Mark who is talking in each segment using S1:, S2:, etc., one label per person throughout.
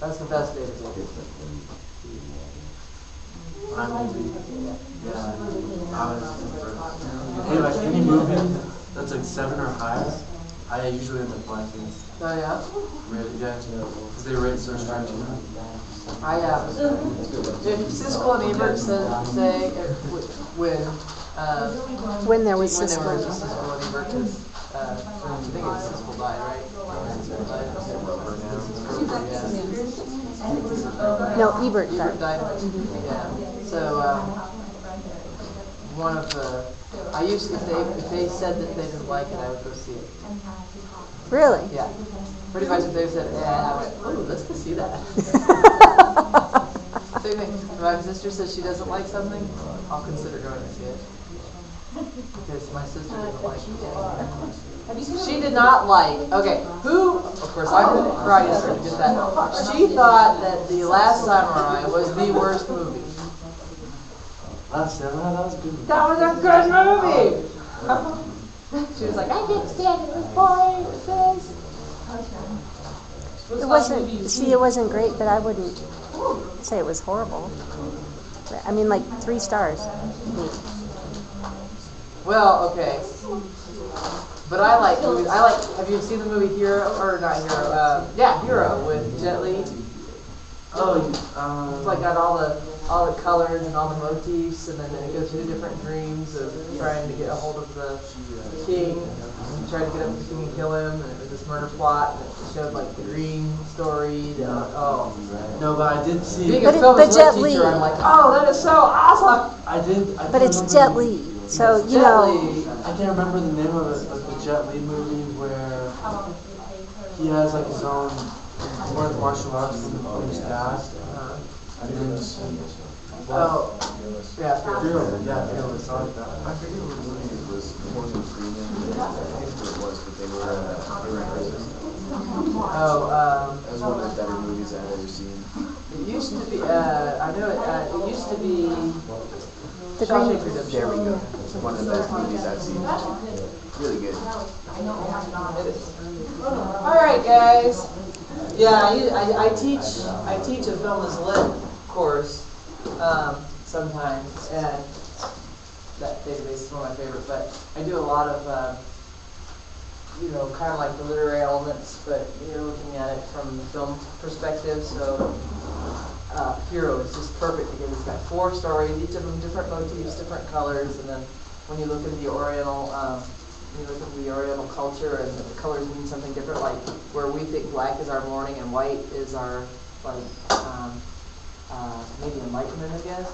S1: That's the best day to do.
S2: Hey, like any movie that's like 7 or higher, I usually end up liking.
S1: Oh yeah?
S2: Really, yeah. Because they rate so strong to me.
S1: If Siskel and Ebert say
S3: when there was
S1: when
S3: Siskel.
S1: there was Siskel and Ebert, because I think it's Siskel died, right? Siskel died.
S3: No, Ebert
S1: Ebert
S3: died.
S1: died. Yeah. So one of the if they said that they didn't like it, I would go see it.
S3: Really?
S1: Yeah. Pretty much if they said, I went, oh, let's go see that. Same thing. If my sister says she doesn't like something, I'll consider going to see it. Because my sister doesn't like it. She did not like, okay, of course, I'm the Friday, so get that. She thought that The Last Samurai was the worst movie.
S2: Last Samurai, that was good.
S1: That was a good movie! She was like, I can't stand it, it was boring,
S3: It wasn't great, but I wouldn't say it was horrible. I mean, like 3 stars.
S1: Well, okay. But I like movies. Have you seen the movie Hero? Or not Hero? Hero with Jet Li. It's like got all the colors and all the motifs, and then it goes through different dreams of trying to get a hold of the king, and trying to get up to the king and kill him, and it was this murder plot, and it showed like the dream story.
S2: No, but I did see.
S1: Being a film lit teacher, I'm like, oh, that is so awesome.
S3: But it's Jet Li, so you know.
S2: I can't remember the name of it, like the Jet Li movie where he has like his own martial arts from his dad. And then
S1: Fearless.
S2: Yeah, Fearless. I like that.
S4: I forget what movie it was. Morgan Freeman. I think what it was, but they were in prison. That was one of the better movies I've ever seen.
S1: It used to be. I know it. It used to be.
S3: The Green.
S4: There we go. It's one of the best movies I've seen. Really good.
S1: All right, guys. Yeah, I teach a film as lit course sometimes, and that database is one of my favorites. But I do a lot of kind of like the literary elements, but you're looking at it from the film perspective. So Hero is just perfect because it's got 4 stories, each of them different motifs, different colors, and then when you look at the Oriental. You look at the Oriental culture, and the colors mean something different. Like where we think black is our mourning and white is our maybe enlightenment, I guess.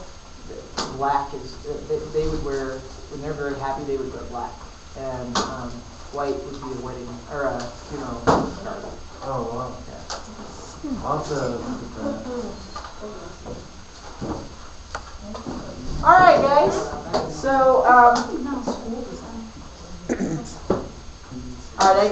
S1: Black is they would wear when they're very happy. They would wear black, and white would be a wedding or a funeral scarf.
S2: Oh wow!
S1: Yeah.
S2: I'll have to look at that.
S1: All right, guys. So. All right,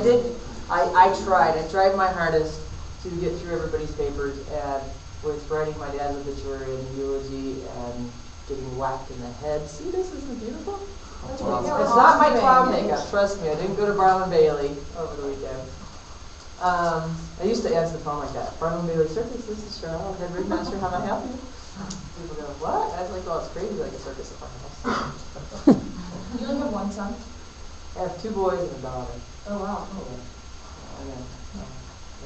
S1: I tried my hardest to get through everybody's papers, and with writing my dad's obituary and eulogy and getting whacked in the head. See, this isn't beautiful? It's not my clown makeup, trust me. I didn't go to Brown and Bailey over the weekend. I used to answer the phone like that. Brown and Bailey Circus, this is Cheryl, head ringmaster, how may I help you? People go, what? I was like, oh, it's crazy like a circus at my house.
S5: You only have one son?
S1: I have 2 boys and a daughter.
S5: Oh, wow.
S1: And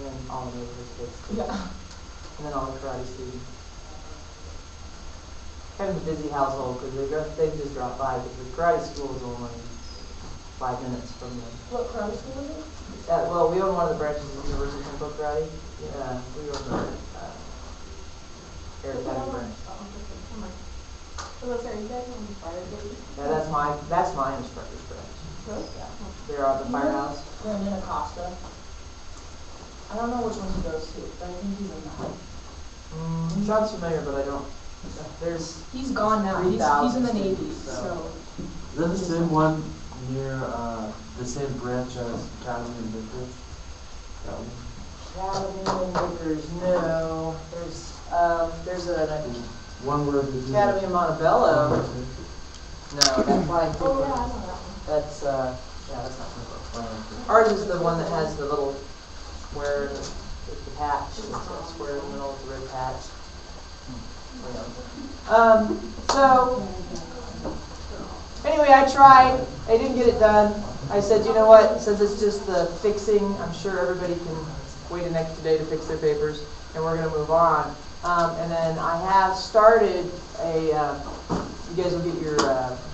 S1: then all the neighborhood kids.
S5: Yeah.
S1: And then all the karate students. Kind of a busy household because they just drop by because the karate school is only 5 minutes from the.
S5: What karate school is it?
S1: Well, we own one of the branches of the University of Temple Karate. We own the Air Academy branch.
S5: So what's that? You guys want to fire baby?
S1: Yeah, that's my instructor's branch.
S5: Really? Yeah.
S1: They're on the firehouse.
S5: They're in Acosta. I don't know which one he goes to, but I think he's in that.
S1: Sounds familiar, but I don't.
S5: He's gone now. He's in the Navy, so.
S2: Is that the same one near the same branch as Academy and Vickers? That one?
S1: Academy and Vickers, no. There's an
S2: one where
S1: Academy in Montebello. No, that's flying.
S5: Oh yeah, I know that one.
S1: That's that's not good. Ours is the one that has the little where the patch. It's a square in the middle with a red patch. So, anyway, I tried. I didn't get it done. I said, you know what, since it's just the fixing, I'm sure everybody can wait an extra day to fix their papers, and we're going to move on. And then I have started you guys will get your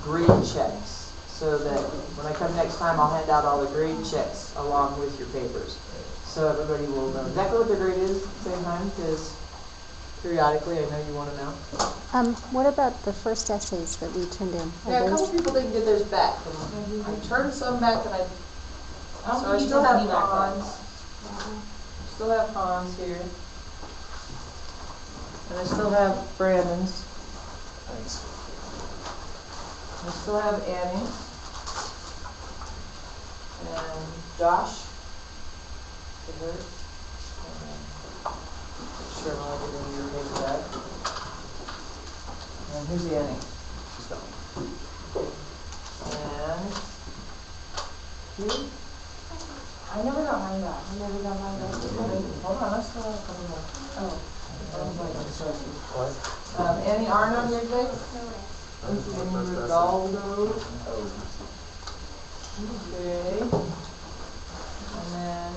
S1: grade checks, so that when I come next time, I'll hand out all the grade checks along with your papers. So everybody will know exactly what their grade is at the same time, because periodically, I know you want to know.
S3: What about the first essays that we turned in?
S1: Yeah, a
S3: Are
S1: couple
S3: those,
S1: people didn't get theirs back. And I turned some back, but
S5: I don't
S1: so I
S5: think you
S1: still
S5: took
S1: have
S5: any back, though.
S1: Hans. Still have Hans here. And I still have Brandon's.
S4: Thanks.
S1: I still have Annie's. And Josh. To her. Sure, I'll get in your paper back. And here's Annie. And you?
S5: I never got mine back.
S1: Hold on, I still have a couple more.
S5: Oh.
S1: Annie Arnold, your grade? And Ronaldo. Okay. And then.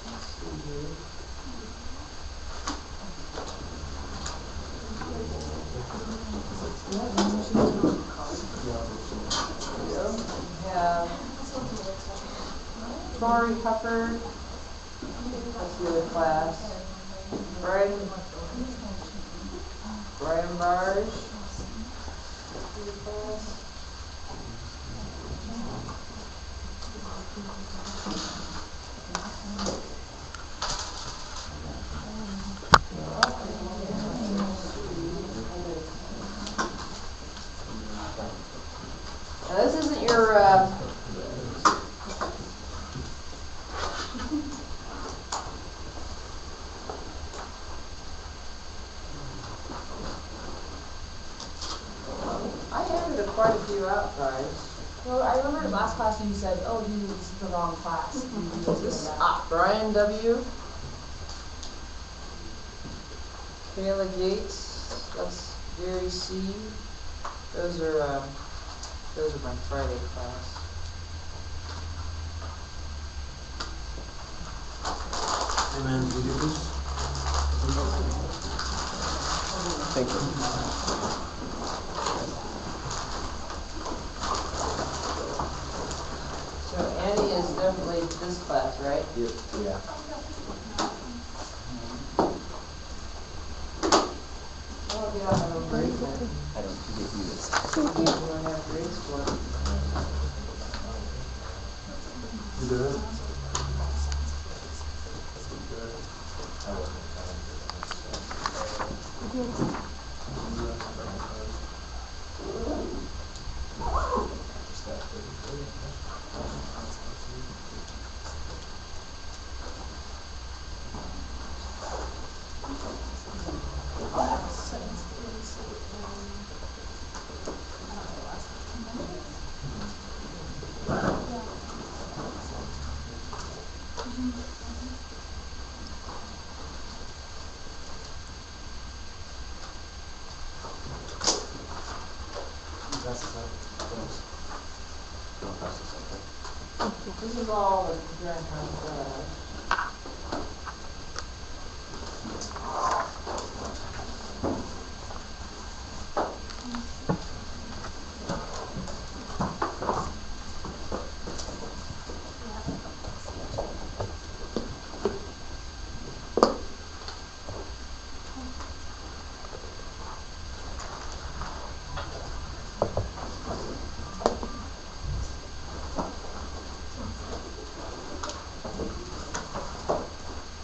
S1: Let's see here. We have Tori Hufford. That's the other class. Brian Barge. The other class. Now this isn't your I handed quite a few out, guys.
S5: Well, I remember in last class you said, oh, you used the wrong class.
S1: Is this Brian W? Kayla Gates, that's Gary C. Those are my Friday class.
S2: Hey man, did you get this?
S4: Thank you.
S1: So Annie is definitely this class, right?
S4: Yeah.
S1: I'll get on my own grade then.
S4: I don't forget you this.
S1: You don't have grades for it.
S2: You did it?
S4: I wasn't
S1: This is all the grand contract.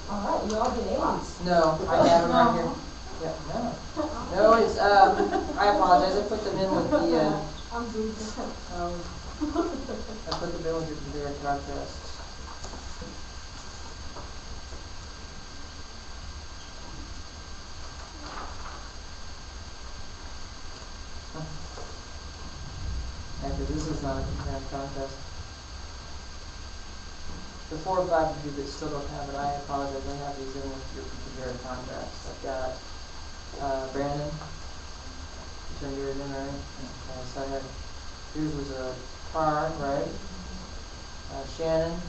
S5: Alright, you all get A's.
S1: No, I have them right here. Yeah, no. No, it's, I apologize, I put them in with the, I put them in with your compare and contrast. Actually, this is not a compare and contrast. the 4 or 5 of you that still don't have it, I apologize. I have these in with your comparative contracts. I've got Brandon. You turned yours in, right? Okay, so I had, yours was a car, right? Shannon.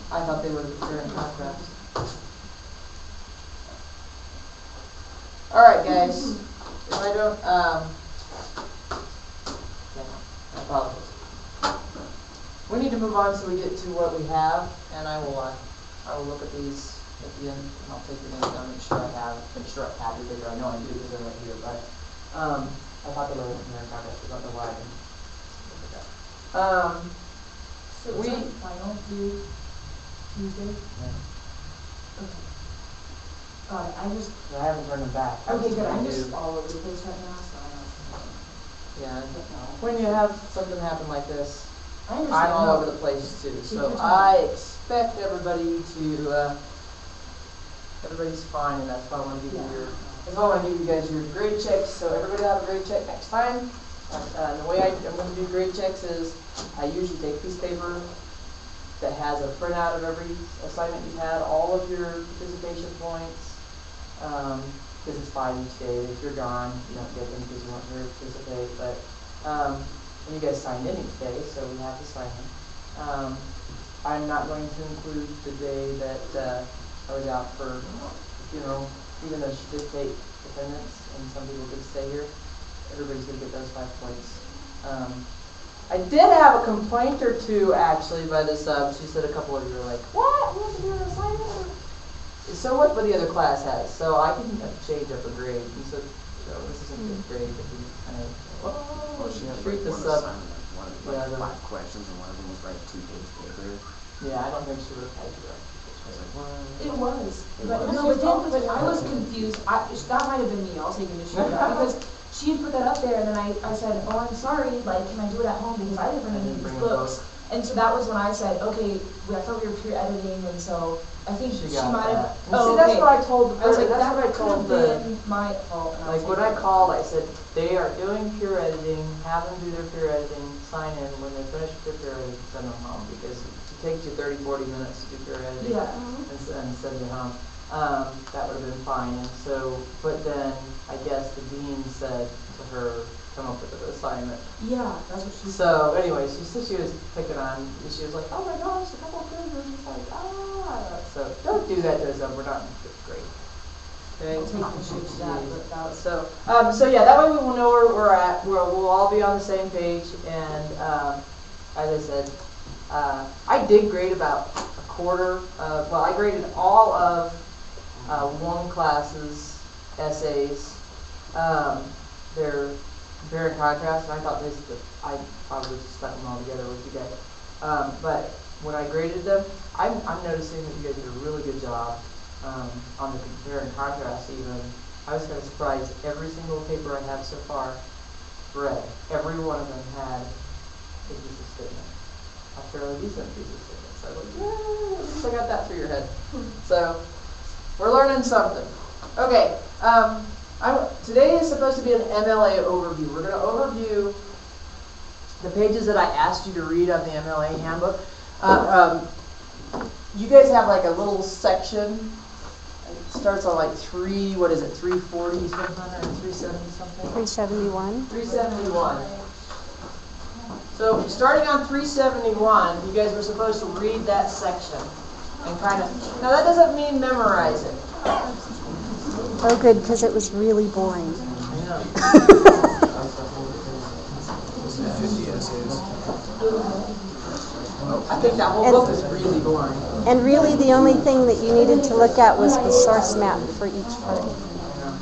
S1: I thought they were the comparative contracts. Alright guys, if I don't, I apologize. We need to move on so we get to what we have, and I will look at these at the end, and I'll take your names down, make sure I have your data. I know I do because they're right here, but, I thought they were in their contracts, I don't know why I didn't look at that.
S5: So is that final due Tuesday?
S1: Yeah.
S5: Okay. Got it,
S1: I haven't turned them back.
S5: okay, good, I'm
S1: I
S5: just
S1: do.
S5: all over the place right now, so I don't.
S1: Yeah, when you have something happen like this,
S5: I understand.
S1: I'm all over the place too, so I expect everybody to, everybody's fine, and that's why I want to give you that's why I want to give you guys your grade checks, so everybody will have a grade check next time. The way I'm going to do grade checks is, I usually take a piece of paper that has a printout of every assignment you've had, all of your participation points, because it's 5 each day. If you're gone, you don't get them because you weren't here to participate, but, and you guys signed in each day, so we have to sign them. I'm not going to include the day that I was out for funeral, even though she did take attendance and some people did stay here. Everybody's going to get those 5 points. I did have a complaint or two actually by the sub. She said a couple of you were like, "What? We have to do an assignment?" So what the other class has. So I can change up a grade. And so this isn't a good grade, but we kind of
S4: Well, she had
S1: treat
S4: like
S1: the
S4: one
S1: sub.
S4: assignment, like 5 questions, and one of them was write 2-page paper.
S1: Yeah, I don't think she would have had to do it.
S4: I was like, what?
S5: It was,
S4: It
S5: but
S4: was?
S5: no, but I was confused, that might have been me, I'll take initiative, because she had put that up there, and then I said, oh, I'm sorry, like, can I do it at home, because I didn't bring any of these books. And so that was when I said, okay, I thought we were peer editing, and so I think she
S1: got
S5: might have,
S1: that.
S5: oh,
S1: See,
S5: okay.
S1: that's what I told
S5: I was like,
S1: that's
S5: that
S1: what I
S5: could have
S1: told the,
S5: been my fault. And
S1: like when I called, I said, they are doing peer editing, have them do their peer editing, sign in, when they finish with their peer editing, send them home, because it takes you 30, 40 minutes to do peer editing and send you home. That would have been fine, and so, but then, I guess the dean said to her, come up with an assignment.
S5: Yeah, that's what she said.
S1: So anyway, she said she was picking on, she was like, oh my gosh, a couple of papers, it's like, so don't do that to us, we're not in 5th grade. Okay?
S5: I'll take initiative to that, but that was.
S1: So yeah, that way we will know where we're at, we'll all be on the same page, and as I said, I did grade about a quarter of, well, I graded all of one class's essays, their compare and contrast, and I thought I probably just stuck them all together with you guys. But when I graded them, I'm noticing that you guys did a really good job on the compare and contrast even. I was kind of surprised. Every single paper I have so far read, every one of them had a piece of statement. A fairly decent piece of statement. So I was like, yay, at least I got that through your head. So we're learning something. Okay. Today is supposed to be an MLA overview. We're going to overview the pages that I asked you to read on the MLA handbook. You guys have like a little section. It starts on like 340 something or 370 something?
S3: 371.
S1: 371. So starting on 371, you guys were supposed to read that section and kind of, now that doesn't mean memorize it.
S3: Oh, good, because it was really boring.
S1: I know.
S4: 50 essays.
S1: I think that whole book is really boring.
S3: And really, the only thing that you needed to look at was the source map for each part.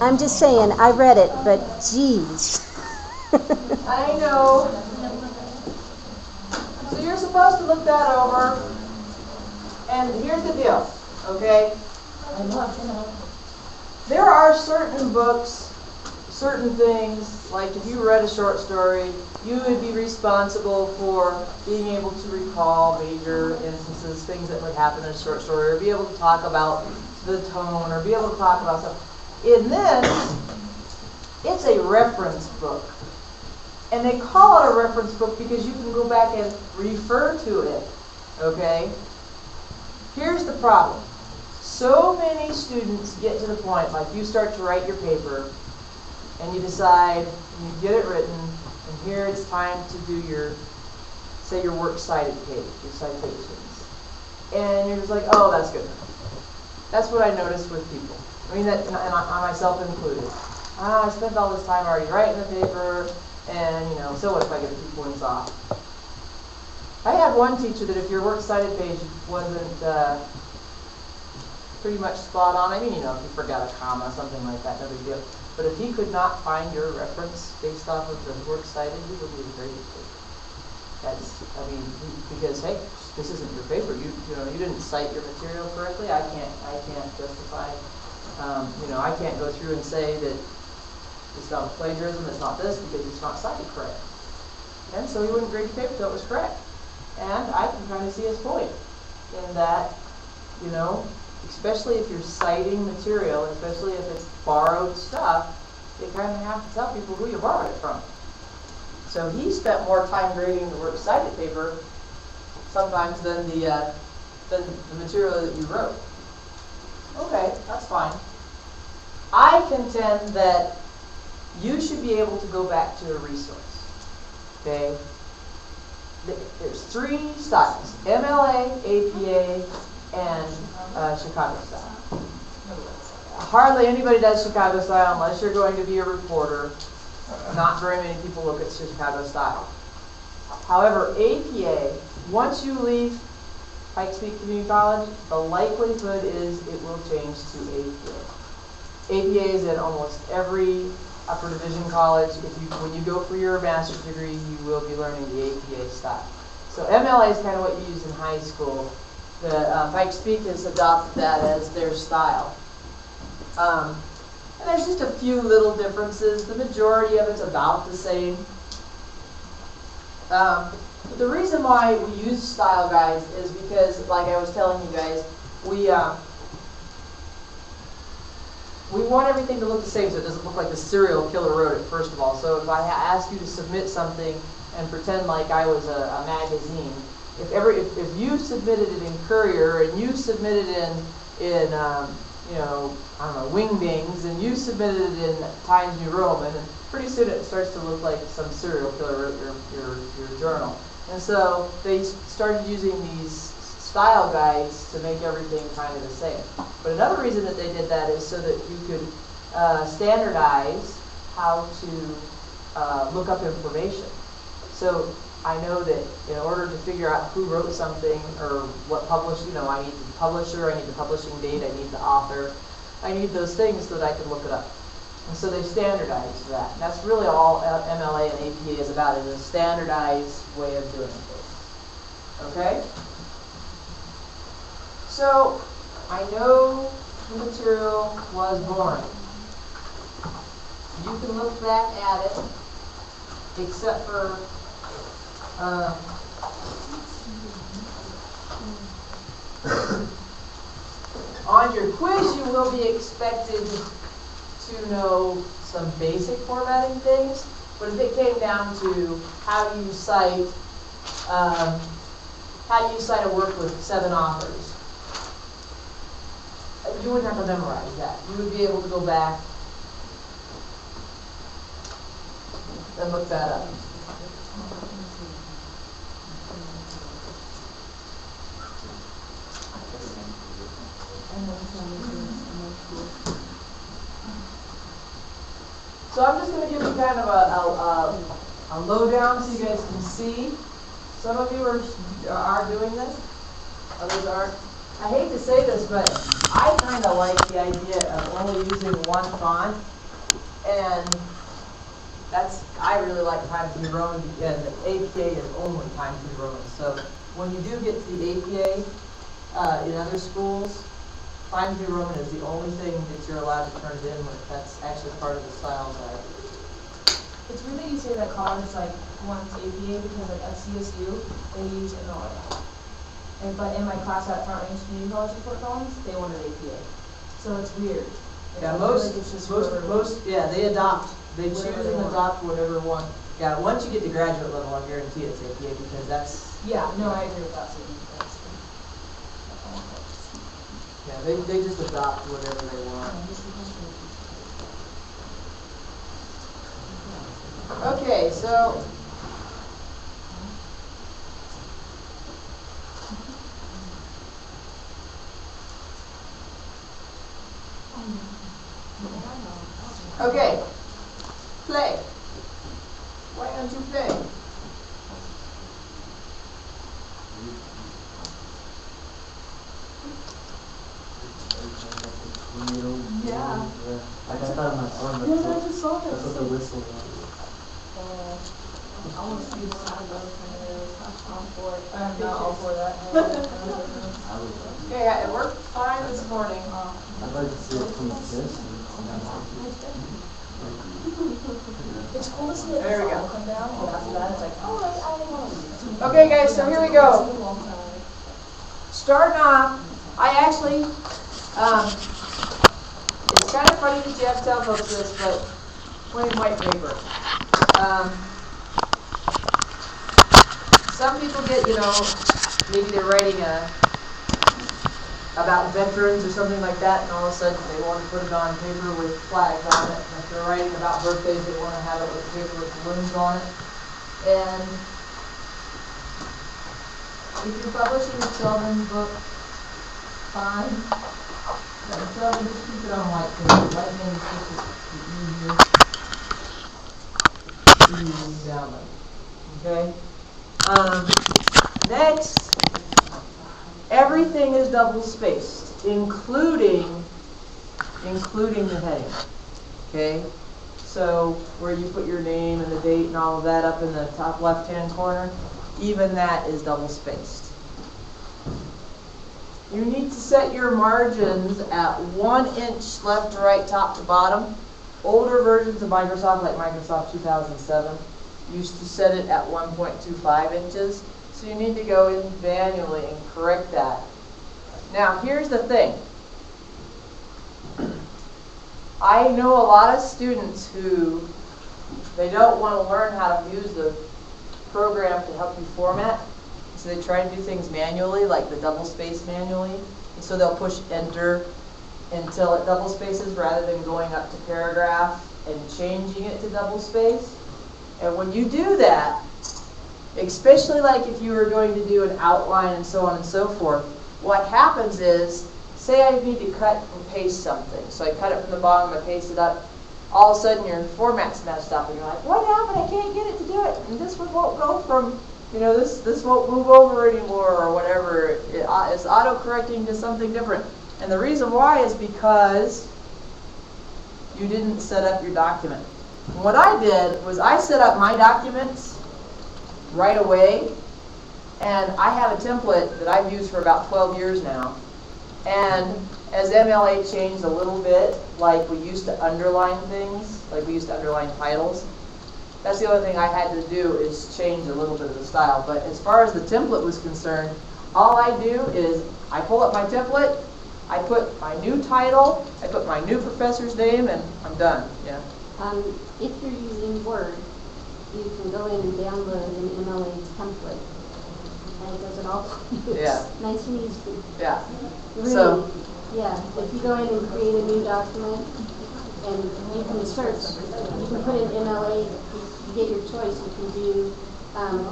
S3: I'm just saying, I read it, but geez.
S1: I know. So you're supposed to look that over. And here's the deal, okay?
S5: I love,
S1: There are certain books, certain things, like if you read a short story, you would be responsible for being able to recall major instances, things that would happen in a short story, or be able to talk about the tone or be able to talk about stuff. In this, it's a reference book. And they call it a reference book because you can go back and refer to it, okay? Here's the problem. So many students get to the point, like you start to write your paper, and you decide, and you get it written, and here it's time to do your, say your works cited page, your citations. And you're just like, oh, that's good enough. That's what I noticed with people. I mean, that, and I myself included. I spent all this time already writing the paper, and you know, so what if I get a few points off? I had one teacher that if your works cited page wasn't pretty much spot on, I mean, you know, if you forgot a comma, something like that, no big deal. But if he could not find your reference based off of the works cited, he would be a graded paper. That's, I mean, because hey, this isn't your paper. You know, you didn't cite your material correctly. I can't justify. You know, I can't go through and say that it's not plagiarism, it's not this, because it's not cited correct. And so he wouldn't grade your paper until it was correct. And I can kind of see his point in that, you know, especially if you're citing material, especially if it's borrowed stuff, you kind of have to tell people who you borrowed it from. So he spent more time grading the works cited paper sometimes than the material that you wrote. Okay, that's fine. I contend that you should be able to go back to a resource. Okay? There's 3 styles: MLA, APA, and Chicago style. Hardly anybody does Chicago style unless you're going to be a reporter. Not very many people look at Chicago style. However, APA, once you leave Pikes Peak Community College, the likelihood is it will change to APA. APA is in almost every upper division college. When you go for your master's degree, you will be learning the APA style. So MLA is kind of what you use in high school. The Pikes Peak has adopted that as their style. And there's just a few little differences. The majority of it's about the same. But the reason why we use style guides is because, like I was telling you guys, we want everything to look the same so it doesn't look like the serial killer wrote it, first of all. So if I ask you to submit something and pretend like I was a magazine, if you submitted it in Courier and you submitted it in you know, I don't know, Wingdings, and you submitted it in Times New Roman, and pretty soon it starts to look like some serial killer wrote your journal. And so they started using these style guides to make everything kind of the same. But another reason that they did that is so that you could standardize how to look up information. So I know that in order to figure out who wrote something or what published, you know, I need the publisher, I need the publishing date, I need the author, I need those things so that I can look it up. And so they standardized that. And that's really all MLA and APA is about, is a standardized way of doing things. Okay? So I know the material was boring. You can look back at it, except for on your quiz, you will be expected to know some basic formatting things, but if it came down to how do you cite a work with 7 authors, you wouldn't have to memorize that. You would be able to go back and look that up. So I'm just going to give you kind of a lowdown so you guys can see. Some of you are doing this, others aren't. I hate to say this, but I kind of like the idea of only using one font, and I really like Times New Roman, and the APA is only Times New Roman. So when you do get to the APA in other schools, Times New Roman is the only thing that you're allowed to turn it in with. That's actually part of the style guide.
S5: It's weird that you say that college like wants APA because like at CSU they use MLA. But in my class at Front Range Community College in Fort Collins, they wanted APA. So it's weird.
S1: Yeah,
S5: I feel
S1: most,
S5: like it's just for-
S1: yeah, they adopt, they choose
S5: Whatever they
S1: and
S5: want.
S1: adopt whatever one. Yeah, once you get to graduate level, I guarantee it's APA because that's,
S5: Yeah, no, I agree with that statement.
S1: yeah, they just adopt whatever they want. Okay, so. Okay, play. Why don't you play?
S5: Yeah.
S2: I got that on my phone.
S5: Yeah, I just saw that.
S2: That's what the whistle was.
S5: I want to see the sound of I'm for it. I'm not all for that.
S1: Okay, it worked fine this morning.
S2: I'd like to see it from a distance.
S5: It's cool to see it
S1: There we go.
S5: come down, but after that, it's like, oh, I want to see it.
S1: Okay, guys, so here we go. Starting off, I actually, it's kind of funny that you have to tell folks this, but plain white paper. Some people get, maybe they're writing about veterans or something like that, and all of a sudden they want to put it on paper with flags on it. And if they're writing about birthdays, they want to have it with paper with balloons on it. And if you're publishing a children's book, fine. But children, just keep it on white paper. White manuscript is easier to download. Okay? Next, everything is double spaced, including the heading. Okay? So where you put your name and the date and all of that up in the top left-hand corner, even that is double spaced. You need to set your margins at 1 inch left to right, top to bottom. Older versions of Microsoft, like Microsoft 2007, used to set it at 1.25 inches. So you need to go in manually and correct that. Now, here's the thing. I know a lot of students who, they don't want to learn how to use the program to help you format. So they try to do things manually, like the double space manually. And so they'll push enter until it double spaces rather than going up to paragraph and changing it to double space. And when you do that, especially like if you were going to do an outline and so on and so forth, what happens is, say I need to cut and paste something. So I cut it from the bottom, I paste it up. All of a sudden your format's messed up and you're like, what happened? I can't get it to do it. And this one won't go from, this won't move over anymore or whatever. It's auto-correcting to something different. And the reason why is because you didn't set up your document. And what I did was I set up my documents right away, and I have a template that I've used for about 12 years now. And as MLA changed a little bit, like we used to underline things, like we used to underline titles, that's the only thing I had to do is change a little bit of the style. But as far as the template was concerned, all I do is I pull up my template, I put my new title, I put my new professor's name, and I'm done. Yeah.
S3: If you're using Word, you can go in and download an MLA template, and it does it all for you.
S1: Yeah.
S3: Nice and easy.
S1: Yeah.
S3: Really,
S1: So,
S3: yeah, if you go in and create a new document, and you can search, you can put in MLA, you get your choice. You can do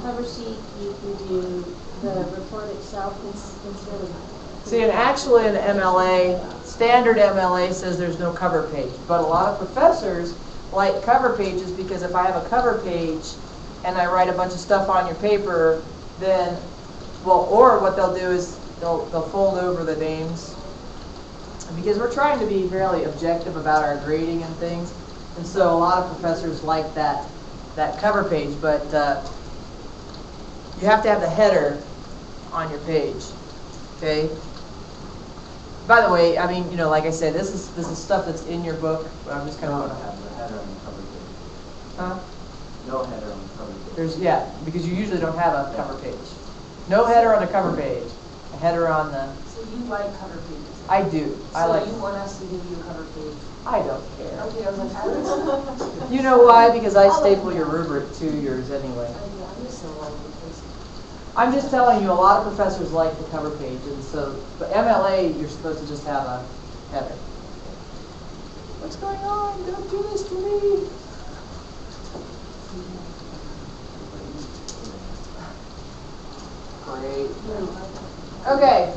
S3: cover sheet, you can do the report itself. It's really
S1: see, and actually in MLA, standard MLA says there's no cover page, but a lot of professors like cover pages because if I have a cover page and I write a bunch of stuff on your paper, then, or what they'll do is they'll fold over the names. Because we're trying to be fairly objective about our grading and things, and so a lot of professors like that cover page, but you have to have the header on your page, okay? By the way, I mean, like I said, this is stuff that's in your book, but I'm just kind of
S4: Have the header on the cover page.
S1: huh?
S4: No header on the cover page.
S1: There's because you usually don't have a cover page. No header on the cover page. A header on the.
S5: So you like cover pages?
S1: I do. I like.
S5: So you want us to give you a cover page?
S1: I don't care.
S5: Okay, I was like, I don't know.
S1: You know why? Because I staple your rubric to yours anyway.
S5: I'm just so like this.
S1: I'm just telling you, a lot of professors like the cover page, and so, but MLA, you're supposed to just have a header. What's going on? Don't do this to me. Great. Okay.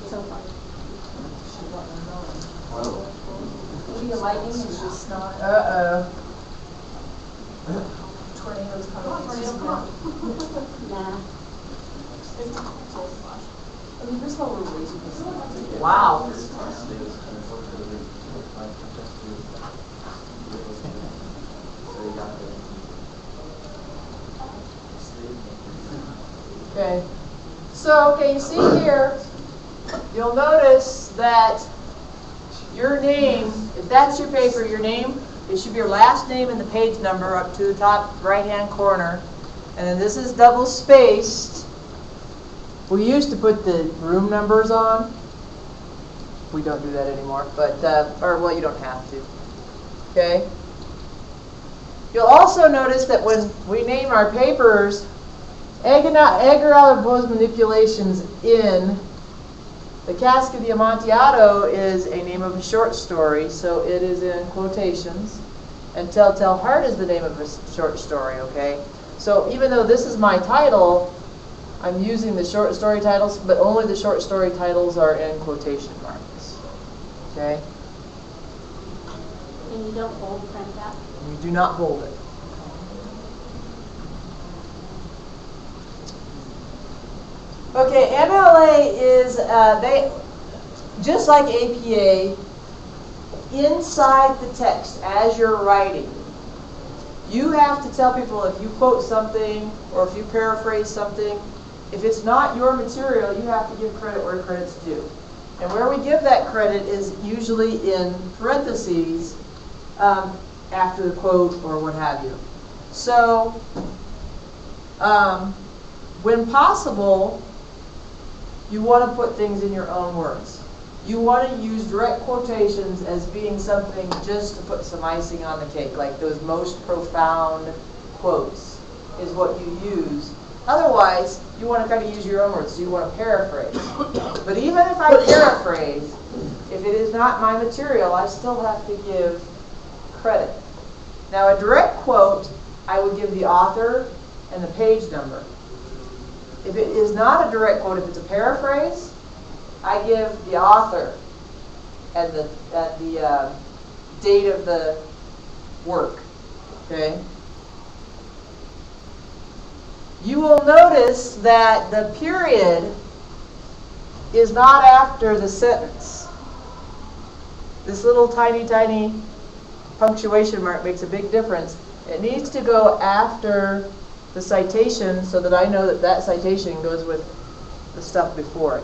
S3: So far.
S5: Maybe a lightning is just not tornadoes coming.
S3: Nah.
S5: I mean, first of all, we're way too busy.
S1: Wow. Okay. So, okay, you see here, you'll notice that your name, if that's your paper, your name, it should be your last name and the page number up to the top right-hand corner. And then this is double spaced. We used to put the room numbers on. We don't do that anymore, but, or well, you don't have to. Okay? You'll also notice that when we name our papers, Edgar Allan Poe's Manipulations in the Cask of the Amontillado is a name of a short story, so it is in quotations. And Telltale Heart is the name of a short story, okay? So even though this is my title, I'm using the short story titles, but only the short story titles are in quotation marks, okay?
S3: And you don't bold print that?
S1: You do not bold it. Okay, MLA is, they, just like APA, inside the text as you're writing, you have to tell people if you quote something or if you paraphrase something, if it's not your material, you have to give credit where credit's due. And where we give that credit is usually in parentheses after the quote or what have you. So, when possible, you want to put things in your own words. You want to use direct quotations as being something just to put some icing on the cake, like those most profound quotes is what you use. Otherwise, you want to kind of use your own words, so you want to paraphrase. But even if I paraphrase, if it is not my material, I still have to give credit. Now, a direct quote, I would give the author and the page number. If it is not a direct quote, if it's a paraphrase, I give the author and the date of the work. Okay. You will notice that the period is not after the sentence. This little tiny punctuation mark makes a big difference. It needs to go after the citation so that I know that that citation goes with the stuff before it.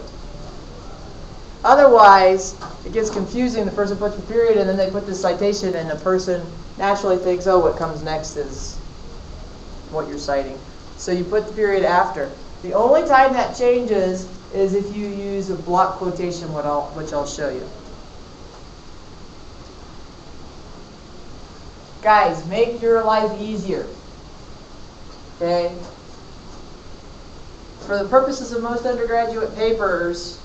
S1: Otherwise, it gets confusing. The person puts the period and then they put the citation and the person naturally thinks, oh, what comes next is what you're citing. So you put the period after. The only time that changes is if you use a block quotation, which I'll show you. Guys, make your life easier. Okay? For the purposes of most undergraduate papers,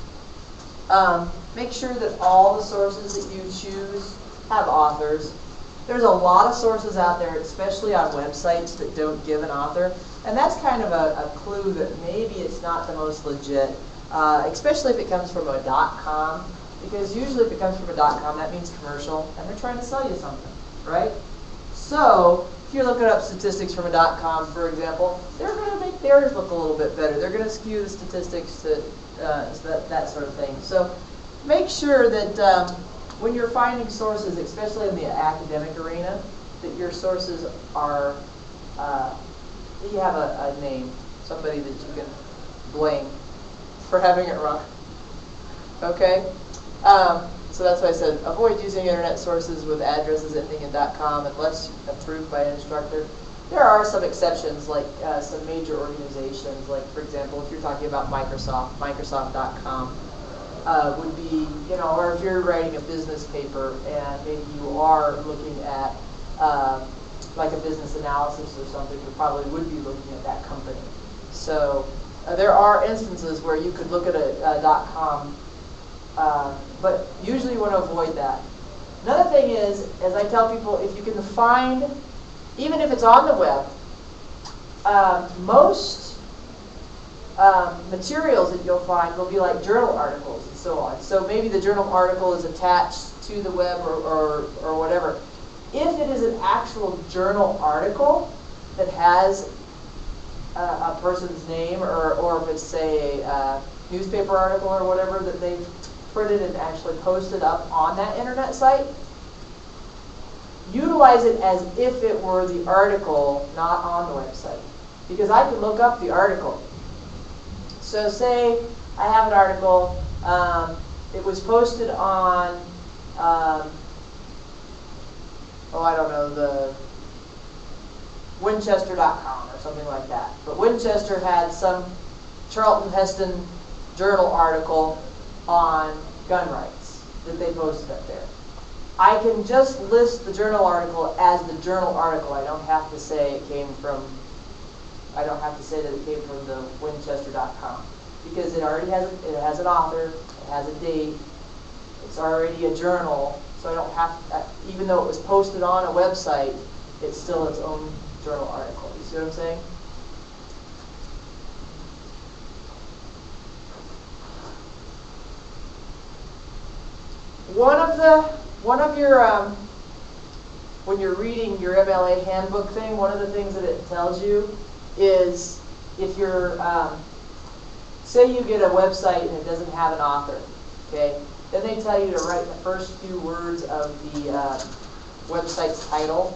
S1: make sure that all the sources that you choose have authors. There's a lot of sources out there, especially on websites, that don't give an author. And that's kind of a clue that maybe it's not the most legit, especially if it comes from a .com. Because usually if it comes from a .com, that means commercial, and they're trying to sell you something, right? So, if you're looking up statistics from a .com, for example, they're going to make theirs look a little bit better. They're going to skew the statistics to that sort of thing. So, make sure that when you're finding sources, especially in the academic arena, that your sources are, that you have a name, somebody that you can blame for having it wrong. Okay? So that's why I said avoid using internet sources with addresses ending in .com unless approved by an instructor. There are some exceptions, like some major organizations, like for example, if you're talking about Microsoft, Microsoft.com. would be, you know, or if you're writing a business paper and maybe you are looking at like a business analysis or something, you probably would be looking at that company. So there are instances where you could look at a .com, but usually you want to avoid that. Another thing is, as I tell people, if you can find, even if it's on the web, most materials that you'll find will be like journal articles and so on. So maybe the journal article is attached to the web or whatever. If it is an actual journal article that has a person's name, or if it's, say, a newspaper article or whatever that they've printed and actually posted up on that internet site, utilize it as if it were the article, not on the website. Because I can look up the article. So say I have an article, it was posted on, I don't know, the Winchester.com or something like that. But Winchester had some Charlton Heston journal article on gun rights that they posted up there. I can just list the journal article as the journal article. I don't have to say it came from, I don't have to say that it came from the Winchester.com, because it already has, it has an author, it has a date, it's already a journal, so I don't have to, even though it was posted on a website, it's still its own journal article. You see what I'm saying? One of your, when you're reading your MLA handbook thing, one of the things that it tells you is if you're, say you get a website and it doesn't have an author, okay? Then they tell you to write the first few words of the website's title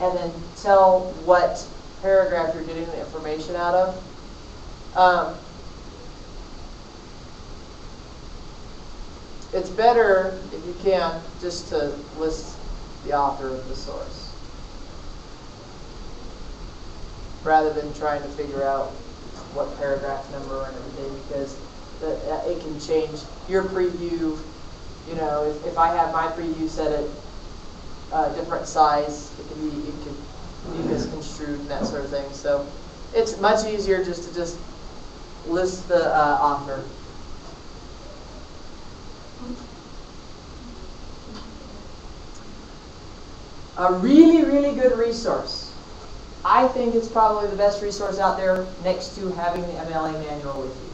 S1: and then tell what paragraph you're getting the information out of. It's better, if you can, just to list the author of the source, rather than trying to figure out what paragraph number and everything, because it can change your preview. You know, if I have my preview set at a different size, it could be misconstrued and that sort of thing. So it's much easier just to list the author. A really, really good resource. I think it's probably the best resource out there next to having the MLA manual with you.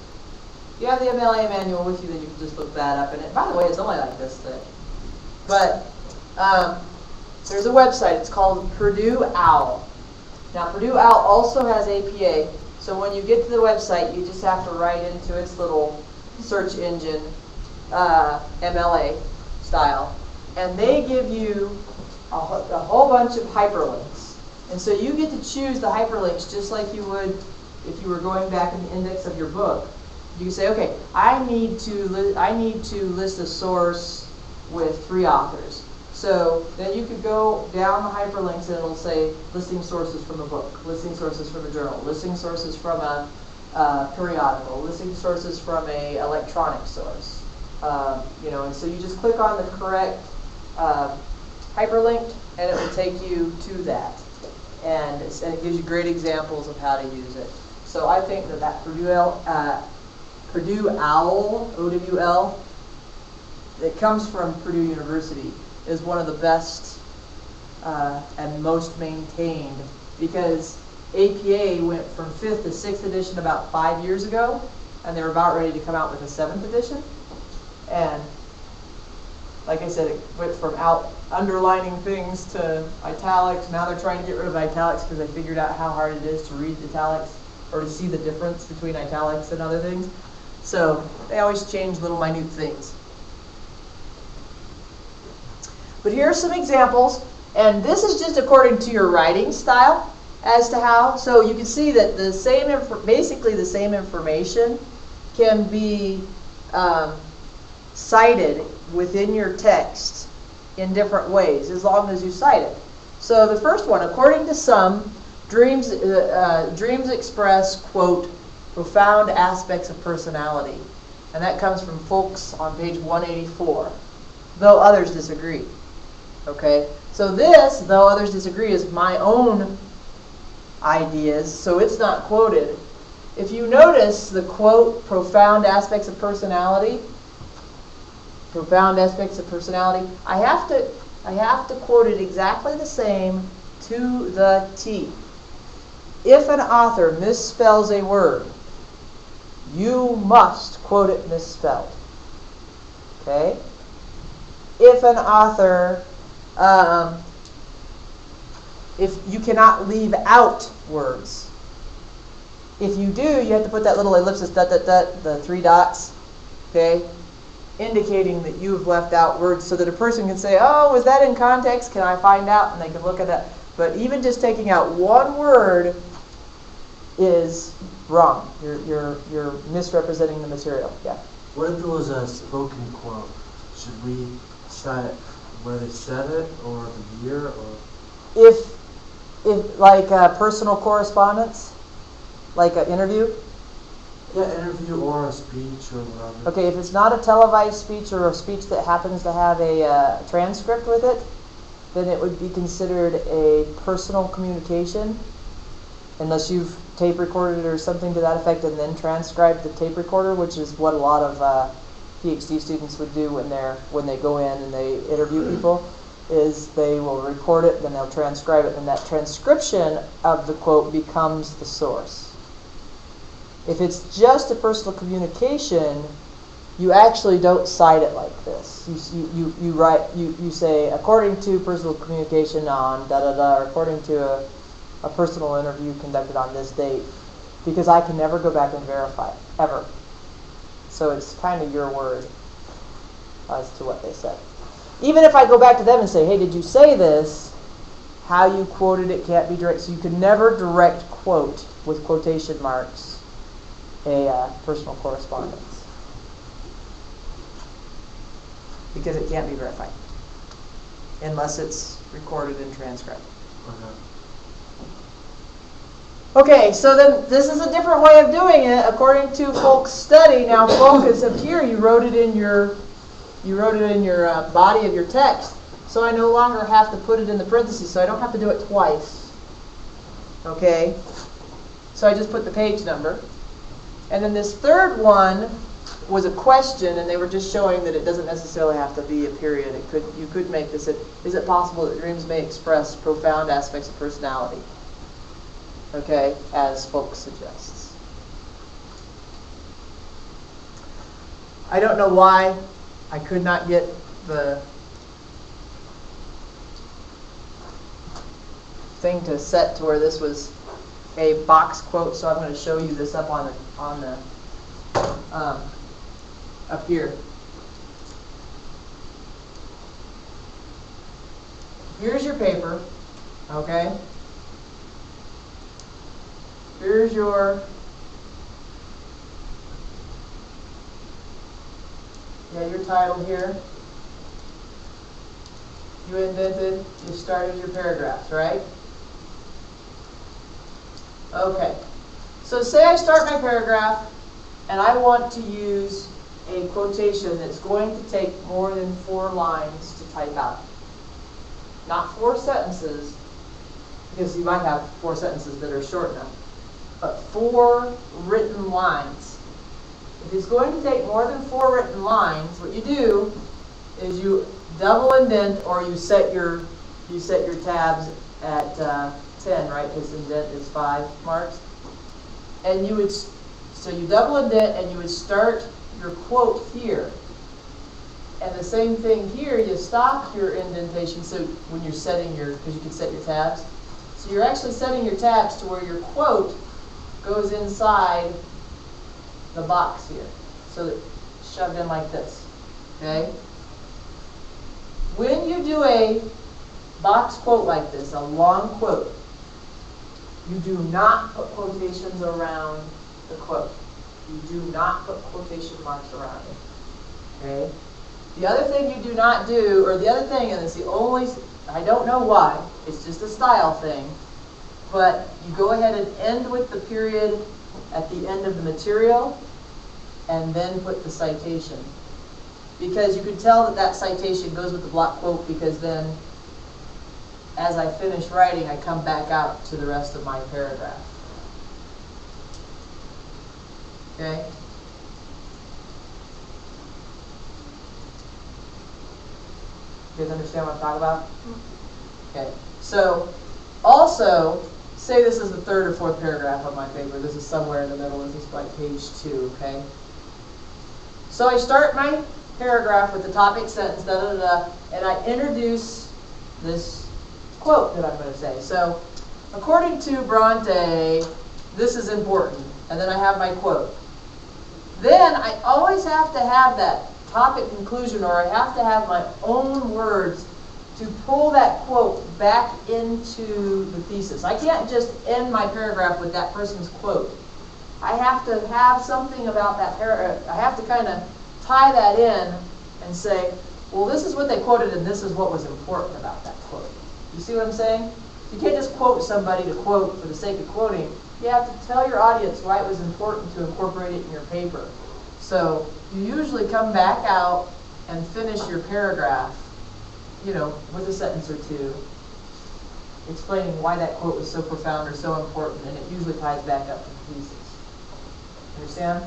S1: If you have the MLA manual with you, then you can just look that up. And it, by the way, it's only like this thick. But there's a website. It's called Purdue OWL. Now, Purdue OWL also has APA. So when you get to the website, you just have to write into its little search engine MLA style. And they give you a whole bunch of hyperlinks. And so you get to choose the hyperlinks just like you would if you were going back in the index of your book. You can say, okay, I need to list a source with 3 authors. So then you could go down the hyperlinks and it'll say listing sources from a book, listing sources from a journal, listing sources from a periodical, listing sources from a electronic source. You know, and so you just click on the correct hyperlink and it will take you to that. And it gives you great examples of how to use it. So I think that Purdue OWL, O-W-L, that comes from Purdue University, is one of the best and most maintained, because APA went from 5th to 6th edition about 5 years ago, and they were about ready to come out with a 7th edition. And like I said, it went from underlining things to italics. Now they're trying to get rid of italics because they figured out how hard it is to read italics or to see the difference between italics and other things. So they always change little minute things. But here are some examples, and this is just according to your writing style as to how. So you can see that the same, basically the same information can be cited within your text in different ways, as long as you cite it. So the first one, according to some, dreams express, quote, profound aspects of personality. And that comes from folks on page 184, though others disagree. Okay? So this, though others disagree, is my own ideas, so it's not quoted. If you notice the quote, profound aspects of personality, I have to quote it exactly the same to the T. If an author misspells a word, you must quote it misspelled. Okay? If an author, if you cannot leave out words. If you do, you have to put that little ellipsis, the 3 dots, okay, indicating that you've left out words so that a person can say, oh, was that in context? Can I find out? And they can look at that. But even just taking out one word is wrong. You're misrepresenting the material. Yeah.
S2: What if it was a spoken quote? Should we cite where they said it, or the year, or?
S1: If like personal correspondence, like an interview.
S2: Yeah, interview or a speech or whatever.
S1: Okay, if it's not a televised speech or a speech that happens to have a transcript with it, then it would be considered a personal communication, unless you've tape recorded or something to that effect and then transcribed the tape recorder, which is what a lot of PhD students would do when they go in and they interview people, is they will record it, then they'll transcribe it, and that transcription of the quote becomes the source. If it's just a personal communication, you actually don't cite it like this. You write, you say, according to personal communication on da-da-da, or according to a personal interview conducted on this date, because I can never go back and verify it, ever. So it's kind of your word as to what they said. Even if I go back to them and say, hey, did you say this? How you quoted it can't be direct. So you can never direct quote with quotation marks a personal correspondence, because it can't be verified unless it's recorded and transcribed. Okay, so then this is a different way of doing it according to Folk's study. Now, Folk is up here. You wrote it in your body of your text, so I no longer have to put it in the parentheses, so I don't have to do it twice. Okay, so I just put the page number. And then this third one was a question, and they were just showing that it doesn't necessarily have to be a period. You could make this, is it possible that dreams may express profound aspects of personality? Okay, as Folk suggests. I don't know why I could not get the thing to set to where this was a box quote, so I'm going to show you this up on the up here. Here's your paper, okay? Here's your title here. You indented, you started your paragraphs, right? Okay, so say I start my paragraph and I want to use a quotation that's going to take more than 4 lines to type out. Not 4 sentences, because you might have 4 sentences that are short enough, but 4 written lines. If it's going to take more than 4 written lines, what you do is you double indent, or you set your tabs at 10, right? Because indent is 5 marks. And so you double indent and you would start your quote here. And the same thing here, you stop your indentation, so when you're setting because you can set your tabs. So you're actually setting your tabs to where your quote goes inside the box here. So that it's shoved in like this, okay? When you do a box quote like this, a long quote, you do not put quotations around the quote. You do not put quotation marks around it. Okay? The other thing you do not do, or the other thing, and it's the only, I don't know why, it's just a style thing, but you go ahead and end with the period at the end of the material, and then put the citation. Because you can tell that that citation goes with the block quote, because then as I finish writing, I come back out to the rest of my paragraph. Okay? You guys understand what I'm talking about? Okay. So, also, say this is the third or fourth paragraph of my paper. This is somewhere in the middle. This is like page 2, okay? So I start my paragraph with the topic sentence, da-da-da-da, and I introduce this quote that I'm going to say. So, according to Bronte, this is important. And then I have my quote. Then I always have to have that topic conclusion, or I have to have my own words to pull that quote back into the thesis. I can't just end my paragraph with that person's quote. I have to have something about that paragraph. I have to kind of tie that in and say, well, this is what they quoted and this is what was important about that quote. You see what I'm saying? You can't just quote somebody to quote for the sake of quoting. You have to tell your audience why it was important to incorporate it in your paper. So you usually come back out and finish your paragraph, you know, with a sentence or two, explaining why that quote was so profound or so important, and it usually ties back up to the thesis. Understand?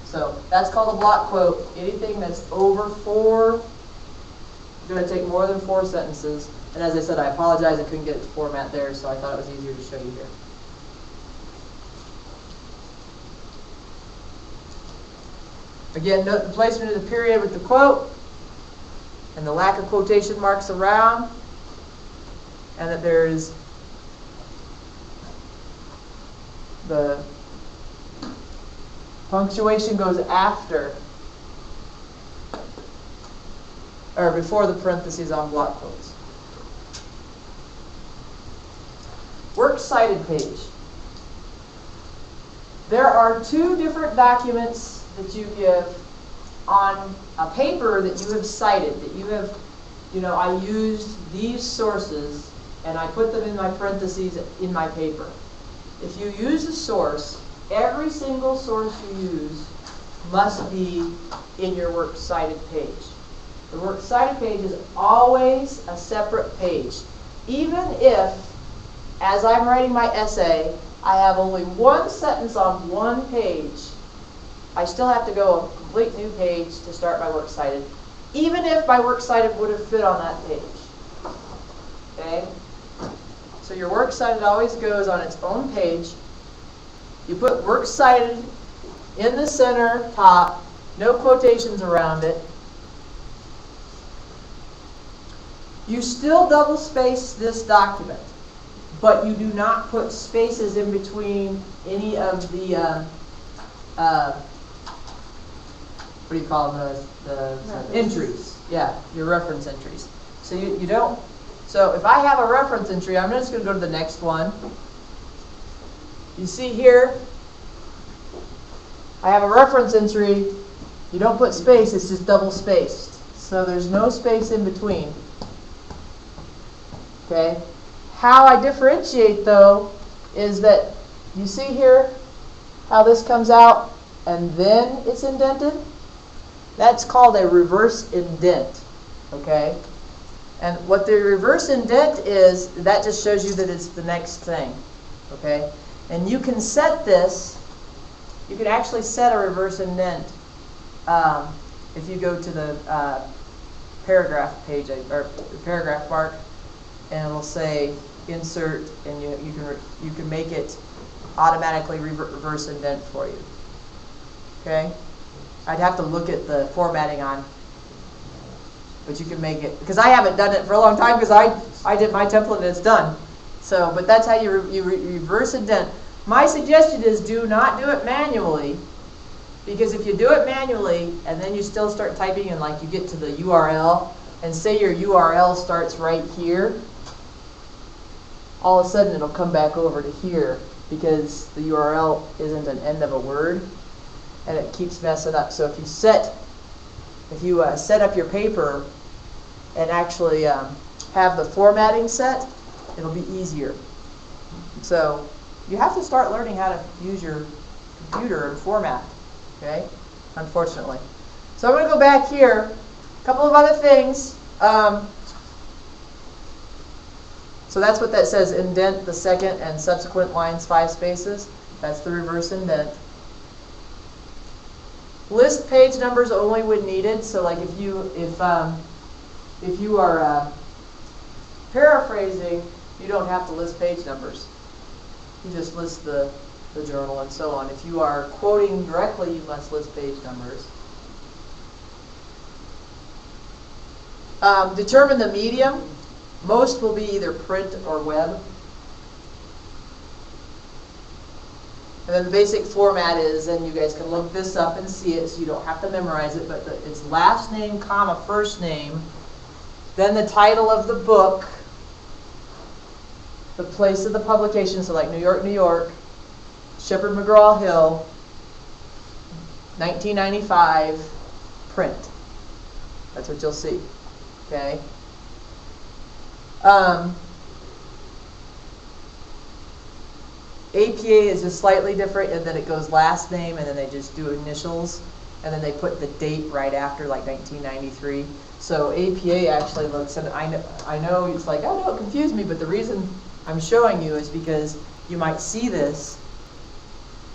S1: So that's called a block quote. Anything that's over 4, you're going to take more than 4 sentences. And as I said, I apologize I couldn't get it to format there, so I thought it was easier to show you here. Again, note the placement of the period with the quote, and the lack of quotation marks around, and that there is the punctuation goes after or before the parentheses on block quotes. Works cited page. There are 2 different documents that you give on a paper that you have cited, that you have, you know, I used these sources and I put them in my parentheses in my paper. If you use a source, every single source you use must be in your works cited page. The works cited page is always a separate page. Even if, as I'm writing my essay, I have only 1 sentence on 1 page, I still have to go a complete new page to start my works cited, even if my works cited would have fit on that page. Okay? So your works cited always goes on its own page. You put works cited in the center, top, no quotations around it. You still double space this document, but you do not put spaces in between any of the what do you call them, the entries? Yeah, your reference entries. So you don't. So if I have a reference entry, I'm just going to go to the next one. You see here, I have a reference entry. You don't put space, it's just double spaced. So there's no space in between. Okay? How I differentiate, though, is that you see here how this comes out and then it's indented? That's called a reverse indent. Okay? And what the reverse indent is, that just shows you that it's the next thing. Okay? And you can set this, you can actually set a reverse indent if you go to the paragraph page, or paragraph mark, and it'll say insert, and you can make it automatically reverse indent for you. Okay? I'd have to look at the formatting on, but you can make it, because I haven't done it for a long time, because I did my template and it's done. So, but that's how you reverse indent. My suggestion is do not do it manually, because if you do it manually and then you still start typing and like you get to the URL and say your URL starts right here, all of a sudden it'll come back over to here because the URL isn't an end of a word and it keeps messing up. So if you set up your paper and actually have the formatting set, it'll be easier. So you have to start learning how to use your computer and format. Okay? unfortunately. So I'm going to go back here. A couple of other things. So that's what that says, indent the second and subsequent lines 5 spaces. That's the reverse indent. List page numbers only when needed. So like if you are paraphrasing, you don't have to list page numbers. You just list the journal and so on. If you are quoting directly, you must list page numbers. Determine the medium. Most will be either print or web. And then the basic format is, and you guys can look this up and see it, so you don't have to memorize it, but it's last name, comma, first name, then the title of the book, the place of the publication, so like New York, New York, Shepherd McGraw-Hill, 1995, print. That's what you'll see. Okay? APA is just slightly different, and then it goes last name, and then they just do initials, and then they put the date right after, like 1993. So APA actually looks, and I know it's like, oh no, it confused me, but the reason I'm showing you is because you might see this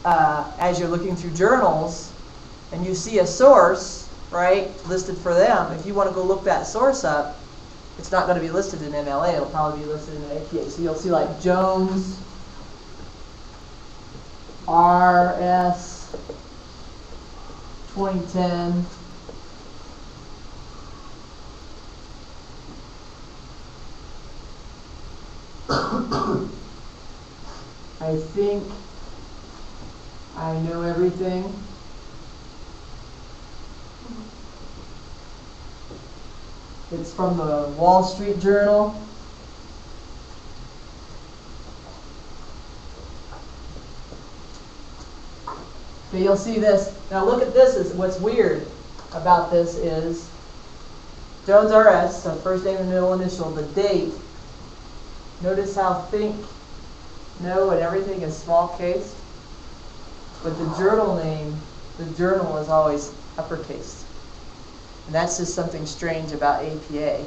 S1: as you're looking through journals, and you see a source, right, listed for them. If you want to go look that source up, it's not going to be listed in MLA, it'll probably be listed in APA. So you'll see like Jones, RS 2010. I think I know everything. It's from the Wall Street Journal. Okay, you'll see this. Now look at this. Is what's weird about this is Jones RS, so first name and middle initial, the date. Notice how think, no, and everything is small case. But the journal name, the journal is always uppercase. And that's just something strange about APA.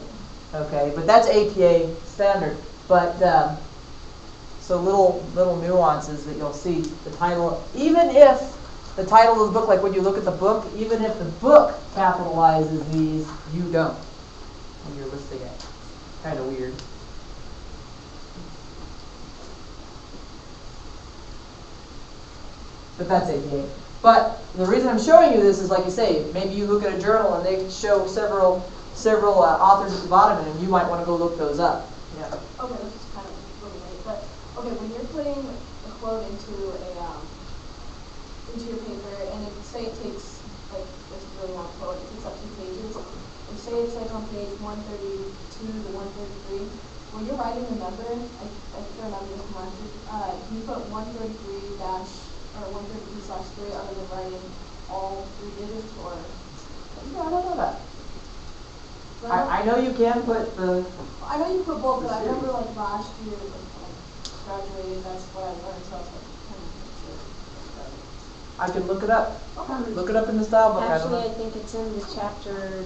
S1: Okay, but that's APA standard. But so little nuances that you'll see. The title, even if the title of the book, like when you look at the book, even if the book capitalizes these, you don't when you're listing it. Kind of weird. But that's APA. But the reason I'm showing you this is, like you say, maybe you look at a journal and they show several authors at the bottom, and you might want to go look those up. Yeah.
S6: Okay, this is kind of related, but okay, when you're putting a quote into your paper, and if say it takes like this really long quote, it takes up 2 pages. And say it's like on page 132 to 133. When you're writing the number, I think I remember this one. Can you put 133 dash or 133/3 other than writing all 3 digits, or?
S1: Yeah, I don't know that. I know you can put the.
S6: I know you put both, but I remember like last year, like graduated, that's what I learned, so I was like,
S1: I can look it up.
S6: okay.
S1: Look it up in the style book.
S3: Actually,
S1: I
S3: I think it's in the chapter,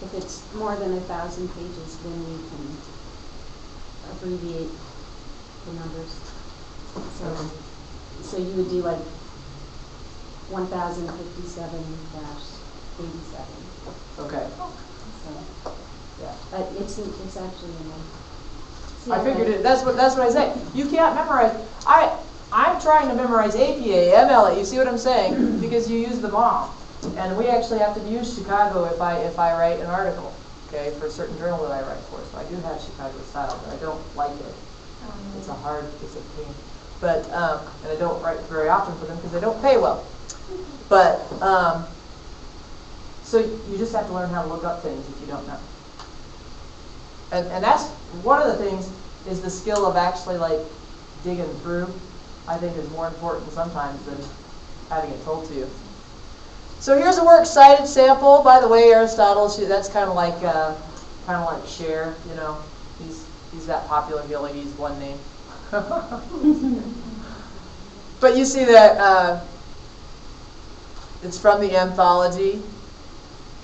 S3: if it's more than 1,000 pages, then you can abbreviate the numbers. So you would do like 1057-87.
S1: Okay.
S3: So,
S1: Yeah.
S3: it's actually in there.
S1: I figured it. That's what I say. You can't memorize. I'm trying to memorize APA, MLA. You see what I'm saying? Because you use them all, and we actually have to use Chicago if I write an article, okay, for a certain journal that I write for. So I do have Chicago style, but I don't like it. It's a pain. But and I don't write very often for them because they don't pay well. But so you just have to learn how to look up things if you don't know. And that's one of the things is the skill of actually like digging through. I think is more important sometimes than having it told to you. So here's a works cited sample. By the way, Aristotle, that's kind of like Cher. You know, he's that popular. He only needs one name. But you see that It's from the anthology.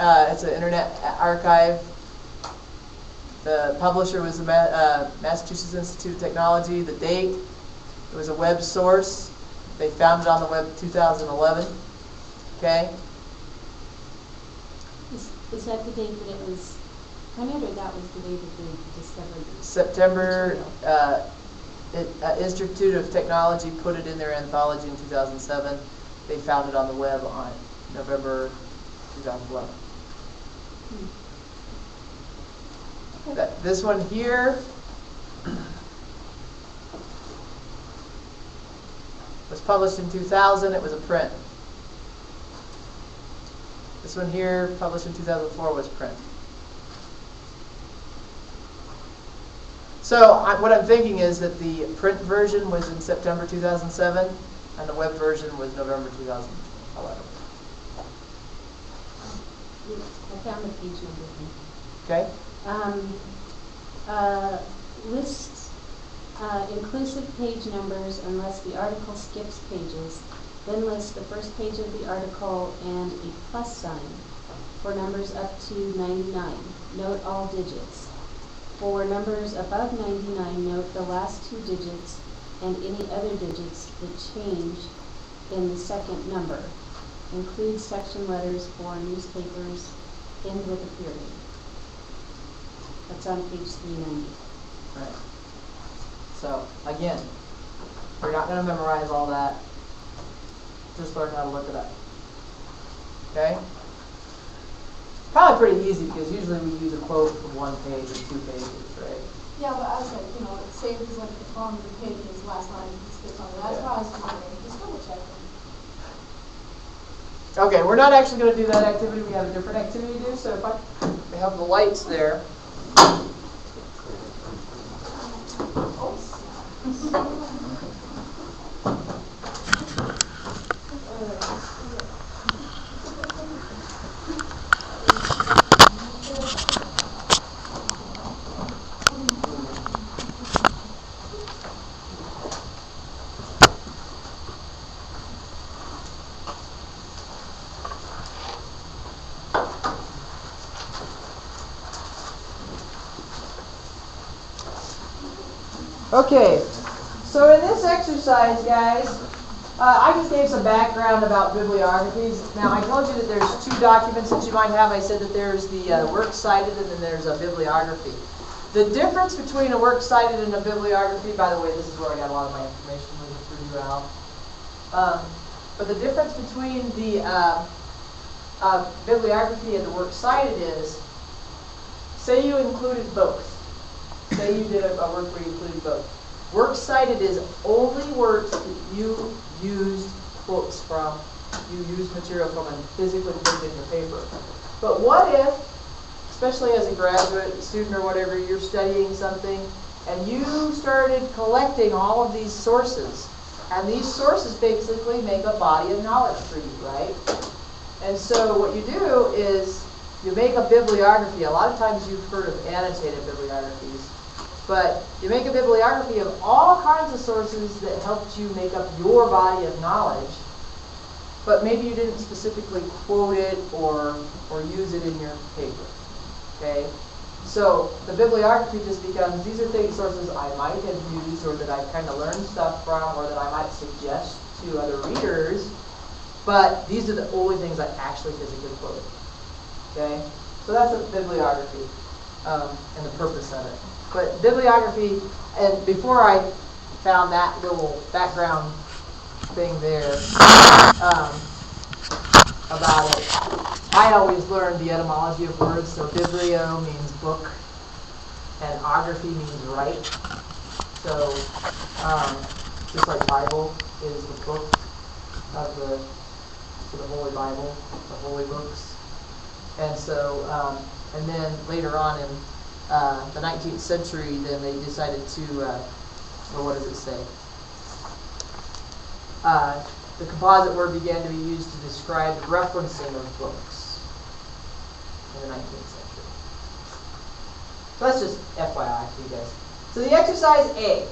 S1: It's an internet archive. The publisher was the Massachusetts Institute of Technology. The date, it was a web source. They found it on the web in 2011. Okay?
S3: Is that the date that it was printed, or that was the day that they discovered it?
S1: September, Institute of Technology put it in their anthology in 2007. They found it on the web on November 2011. This one here was published in 2000. It was a print. This one here, published in 2004, was print. So what I'm thinking is that the print version was in September 2007, and the web version was November 2011.
S3: I found the page number.
S1: Okay?
S3: Lists inclusive page numbers unless the article skips pages. Then list the first page of the article and a plus sign for numbers up to 99. Note all digits. For numbers above 99, note the last two digits and any other digits that change in the second number. Include section letters for newspapers. End with a period. That's on page 390.
S1: Right. So, again, we're not going to memorize all that. Just learn how to look it up. Okay? Probably pretty easy because usually we use a quote from 1 page or 2 pages, right?
S6: Yeah, but I was like, say if it's like the bottom of the page is last line, it skips on it. That's why I was wondering. Just double check them.
S1: Okay, we're not actually going to do that activity. We have a different activity to do. So if we have the lights there. Okay, so in this exercise, guys, I just gave some background about bibliographies. Now, I told you that there's 2 documents that you might have. I said that there's the works cited and then there's a bibliography. The difference between a works cited and a bibliography, by the way, this is where I got a lot of my information for you, Al. But the difference between the bibliography and the works cited is, say you included both. Say you did a work where you included both. Works cited is only works that you used quotes from, you used material from and physically put it in your paper. But what if, especially as a graduate student or whatever, you're studying something and you started collecting all of these sources, and these sources basically make a body of knowledge for you, right? And so what you do is you make a bibliography. A lot of times you've heard of annotated bibliographies. But you make a bibliography of all kinds of sources that helped you make up your body of knowledge, but maybe you didn't specifically quote it or use it in your paper. Okay? So the bibliography just becomes, these are sources I might have used or that I kind of learned stuff from or that I might suggest to other readers, but these are the only things I actually physically quoted. Okay? So that's a bibliography and the purpose of it. But bibliography, and before I found that little background thing there about it, I always learned the etymology of words. So biblio means book, and ography means write. So just like Bible is the book of the Holy Bible, the holy books. And so, and then later on in the 19th century, then they decided to, well, what does it say? The composite word began to be used to describe the referencing of books in the 19th century. So that's just FYI to you guys. So the exercise A.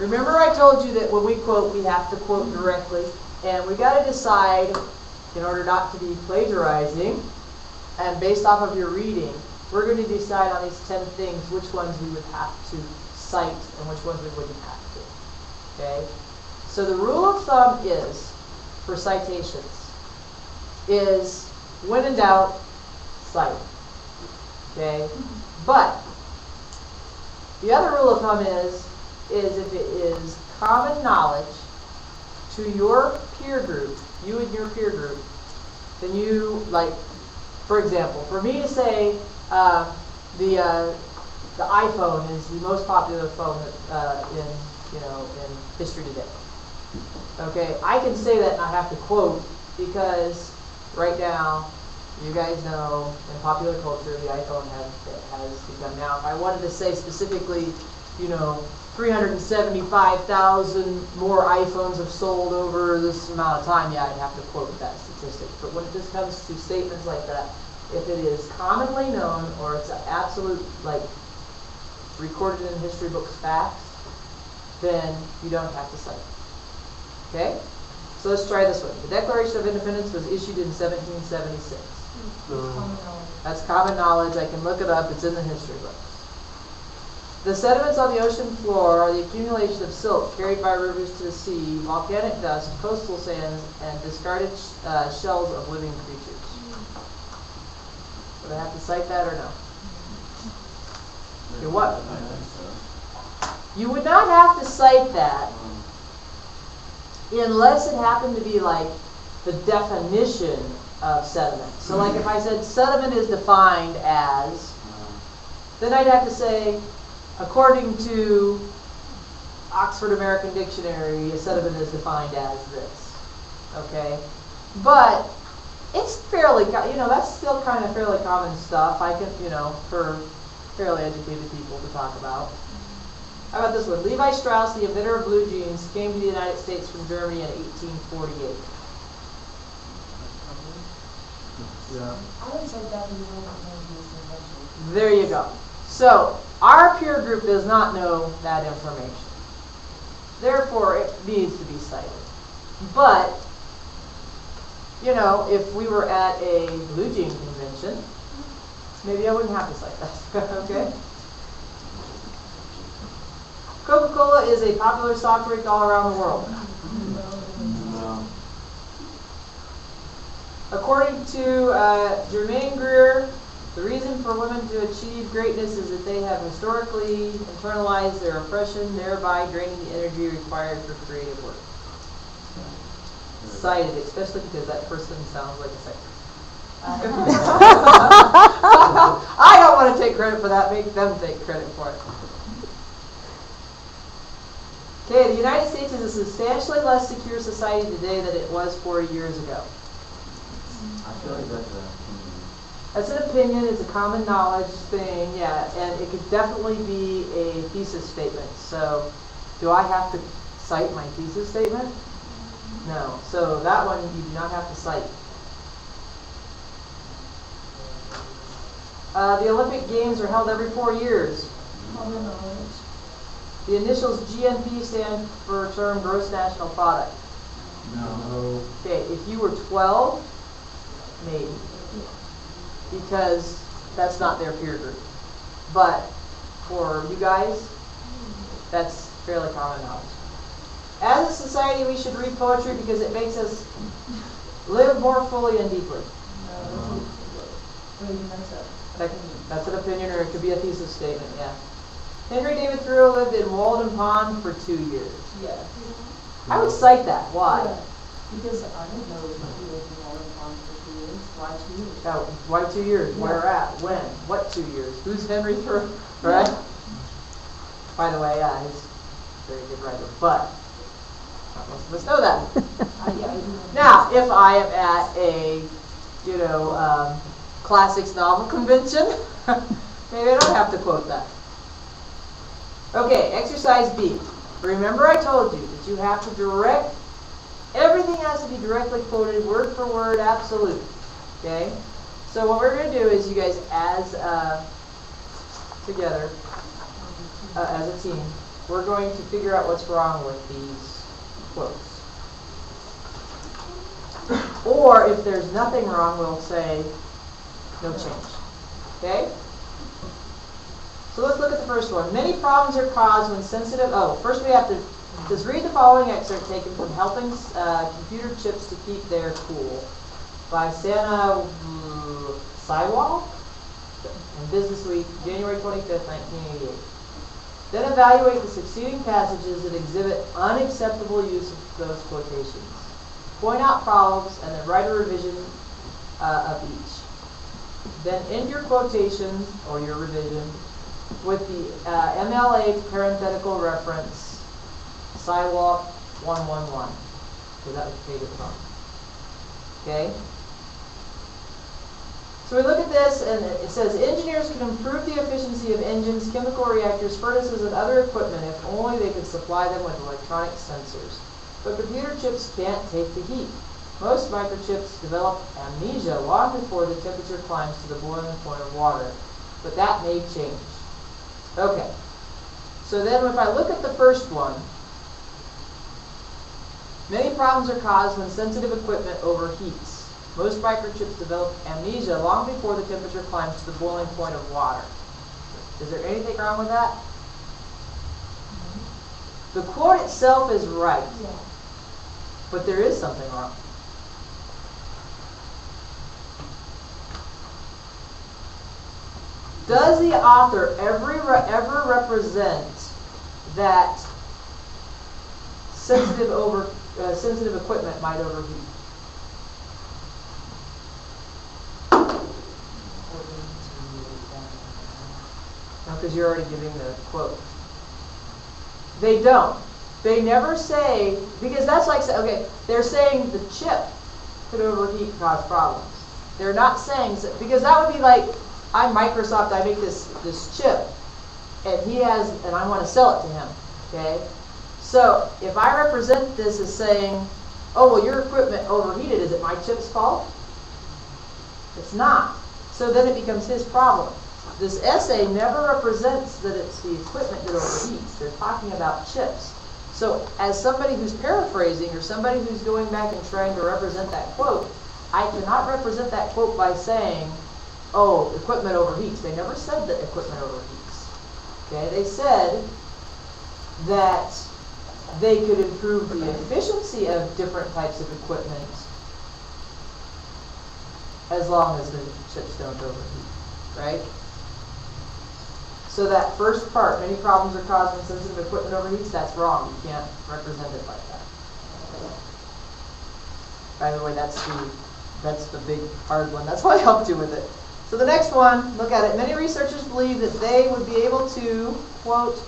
S1: Remember I told you that when we quote, we have to quote directly, and we got to decide in order not to be plagiarizing, and based off of your reading, we're going to decide on these 10 things which ones we would have to cite and which ones we wouldn't have to. Okay? So the rule of thumb is, for citations, is when in doubt, cite. Okay? But the other rule of thumb is if it is common knowledge to your peer group, you and your peer group, then you, like, for example, for me to say the iPhone is the most popular phone in history today. Okay, I can say that and I have to quote because right now, you guys know in popular culture the iPhone has become. Now, if I wanted to say specifically, 375,000 more iPhones have sold over this amount of time, yeah, I'd have to quote that statistic. But when it just comes to statements like that, if it is commonly known or it's an absolute, like, recorded in history books facts, then you don't have to cite. Okay? So let's try this one. The Declaration of Independence was issued in 1776. That's common knowledge. I can look it up. It's in the history books. The sediments on the ocean floor are the accumulation of silt carried by rivers to the sea, volcanic dust, coastal sands, and discarded shells of living creatures. Would I have to cite that or no? Okay, what? You would not have to cite that unless it happened to be like the definition of sediment. So like if I said sediment is defined as, then I'd have to say, according to Oxford American Dictionary, a sediment is defined as this. Okay? But it's fairly, that's still kind of fairly common stuff. I can, for fairly educated people to talk about. How about this one? Levi Strauss, the inventor of blue jeans, came to the United States from Germany in 1848.
S2: Yeah.
S5: I would say that we will not know this invention.
S1: There you go. So, our peer group does not know that information. Therefore, it needs to be cited. But, if we were at a blue jean convention, maybe I wouldn't have to cite that. Okay? Coca-Cola is a popular soft drink all around the world.
S2: No.
S1: According to Germaine Greer, the reason for women to achieve greatness is that they have historically internalized their oppression, thereby draining the energy required for creative work. Cited, especially because that person sounds like a sexist. I don't want to take credit for that. Make them take credit for it. Okay, the United States is a substantially less secure society today than it was 40 years ago.
S4: I feel like that's
S1: That's an opinion. It's a common knowledge thing, yeah, and it could definitely be a thesis statement. So, do I have to cite my thesis statement? No. So that one you do not have to cite. The Olympic Games are held every 4 years.
S5: Common knowledge.
S1: The initials GNP stand for term gross national product.
S2: No.
S1: Okay, if you were 12, maybe. Because that's not their peer group. But for you guys, that's fairly common knowledge. As a society, we should read poetry because it makes us live more fully and deeply. That's an opinion, or it could be a thesis statement, yeah. Henry David Thoreau lived in Walden Pond for 2 years.
S5: Yeah.
S1: I would cite that. Why?
S5: Because I didn't know that he lived in Walden Pond for 2 years. Why 2 years?
S1: Now, why 2 years?
S5: Yeah.
S1: Where at? When? What 2 years? Who's Henry Thoreau? Right? By the way, yeah, he's a very good writer, but not most of us know that. Now, if I am at a, classics novel convention, maybe I don't have to quote that. Okay, exercise B. Remember I told you that you have to everything has to be directly quoted, word for word, absolute. Okay? So what we're going to do is you guys, as together, as a team, we're going to figure out what's wrong with these quotes. Or if there's nothing wrong, we'll say no change. Okay? So let's look at the first one. Many problems are caused when sensitive, first we have to just read the following excerpt taken from Helping Computer Chips to Keep Their Cool by Sana Saiwal in Business Week, January 25th, 1988. Then evaluate the succeeding passages that exhibit unacceptable use of those quotations. Point out problems and then write a revision of each. Then end your quotation or your revision with the MLA parenthetical reference Sidewalk 111. So that was paid from. Okay? So we look at this and it says engineers can improve the efficiency of engines, chemical reactors, furnaces, and other equipment if only they could supply them with electronic sensors. But computer chips can't take the heat. Most microchips develop amnesia long before the temperature climbs to the boiling point of water. But that may change. Okay. So then if I look at the first one, many problems are caused when sensitive equipment overheats. Most microchips develop amnesia long before the temperature climbs to the boiling point of water. Is there anything wrong with that? The quote itself is right.
S5: Yeah.
S1: But there is something wrong. Does the author ever represent that sensitive equipment might overheat? No, because you're already giving the quote. They don't. They never say, because that's like, okay, they're saying the chip could overheat and cause problems. They're not saying, because that would be like, I'm Microsoft, I make this chip, and I want to sell it to him, okay? So if I represent this as saying, oh, well, your equipment overheated, is it my chip's fault? It's not. So then it becomes his problem. This essay never represents that it's the equipment that overheats. They're talking about chips. So as somebody who's paraphrasing or somebody who's going back and trying to represent that quote, I cannot represent that quote by saying, oh, equipment overheats. They never said that equipment overheats. Okay, they said that they could improve the efficiency of different types of equipment as long as the chips don't overheat, right? So that first part, many problems are caused when sensitive equipment overheats, that's wrong. You can't represent it like that. By the way, that's the big hard one. That's why I helped you with it. So the next one, look at it. Many researchers believe that they would be able to, quote,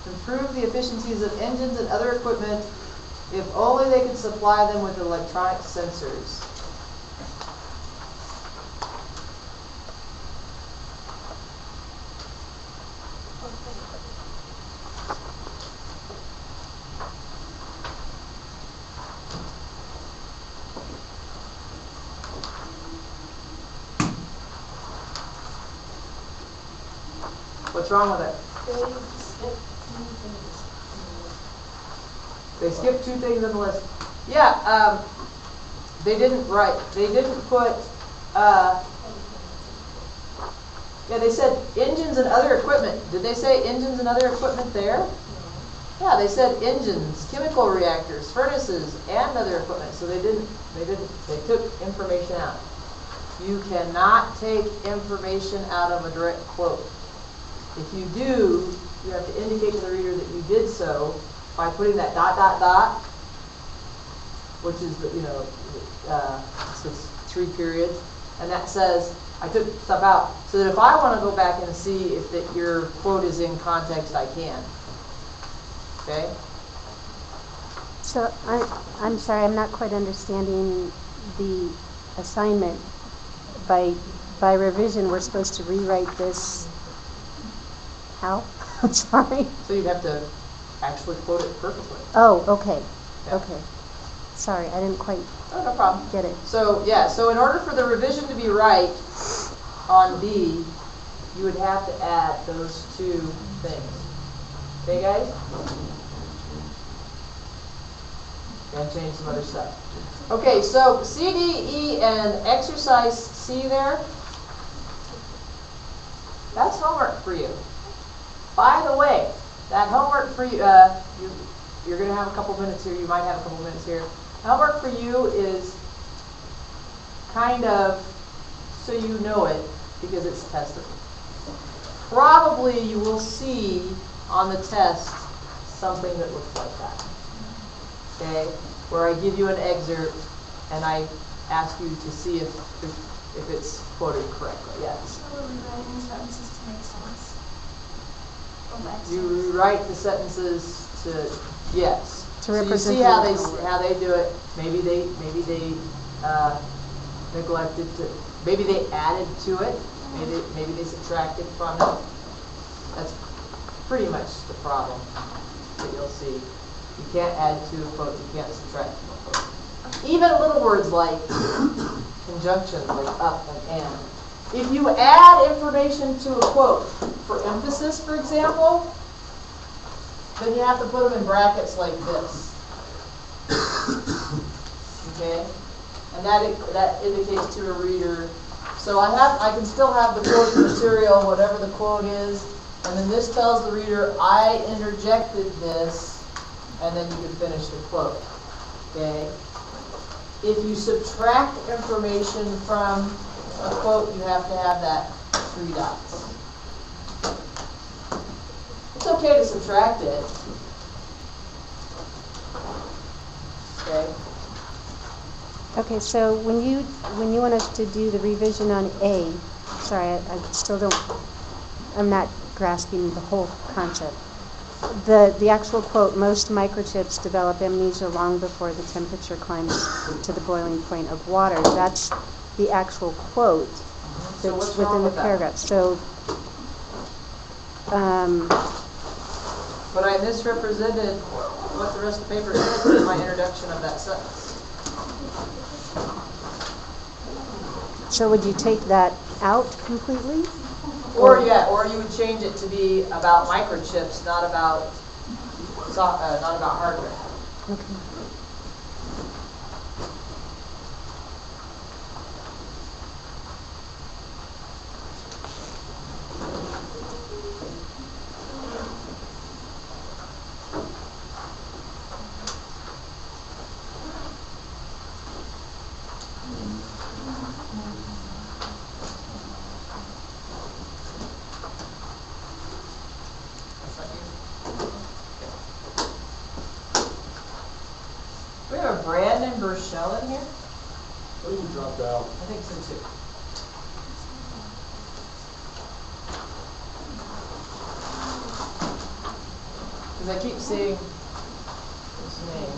S1: improve the efficiencies of engines and other equipment if only they could supply them with electronic sensors. What's wrong with it? They skipped two things on the list. Yeah, they didn't write. They didn't put. Yeah, they said engines and other equipment. Did they say engines and other equipment there? Yeah, they said engines, chemical reactors, furnaces, and other equipment. So they didn't. They took information out. You cannot take information out of a direct quote. If you do, you have to indicate to the reader that you did so by putting that ... which is the, so it's 3 periods, and that says I took stuff out so that if I want to go back and see if your quote is in context, I can. Okay.
S3: So I'm sorry, I'm not quite understanding the assignment. By revision, we're supposed to rewrite this. How? I'm sorry.
S1: So you'd have to actually quote it perfectly.
S3: Oh, okay.
S1: Yeah.
S3: Okay. Sorry, I didn't quite
S1: No problem.
S3: get it.
S1: So yeah, so in order for the revision to be right on B, you would have to add those 2 things. Okay, guys? and change some other stuff. Okay, so C, D, E, and exercise C there, that's homework for you. By the way, that homework for you, you're going to have a couple minutes here, you might have a couple minutes here. Homework for you is kind of so you know it because it's testable. Probably you will see on the test something that looks like that. Okay? Where I give you an excerpt and I ask you to see if it's quoted correctly. Yes?
S6: So we're rewriting sentences to make sense.
S1: You rewrite the sentences to yes.
S3: To
S1: So you
S3: represent
S1: see
S3: the
S1: how they do it. Maybe they neglected to. Maybe they added to it. Maybe they subtracted from it. That's pretty much the problem that you'll see. You can't add to a quote. You can't subtract from a quote. Even little words like conjunctions, like up and. If you add information to a quote for emphasis, for example, then you have to put them in brackets like this. Okay? And that indicates to a reader. So I can still have the quote material, whatever the quote is, and then this tells the reader, I interjected this, and then you can finish the quote. Okay? If you subtract information from a quote, you have to have that 3 dots. It's okay to subtract it. Okay?
S3: Okay, so when you want us to do the revision on A, sorry, I still don't, I'm not grasping the whole concept. The actual quote, most microchips develop amnesia long before the temperature climbs to the boiling point of water. That's the actual quote
S1: So
S3: that's
S1: what's wrong
S3: within the
S1: with that?
S3: paragraph. So,
S1: But I misrepresented what the rest of the paper says in my introduction of that sentence.
S3: so would you take that out completely?
S1: Or you would change it to be about microchips, not about hardware.
S3: Okay.
S1: Do we have a Brandon Burchell in here?
S7: I think he dropped out.
S1: I think so too. Because I keep seeing his name.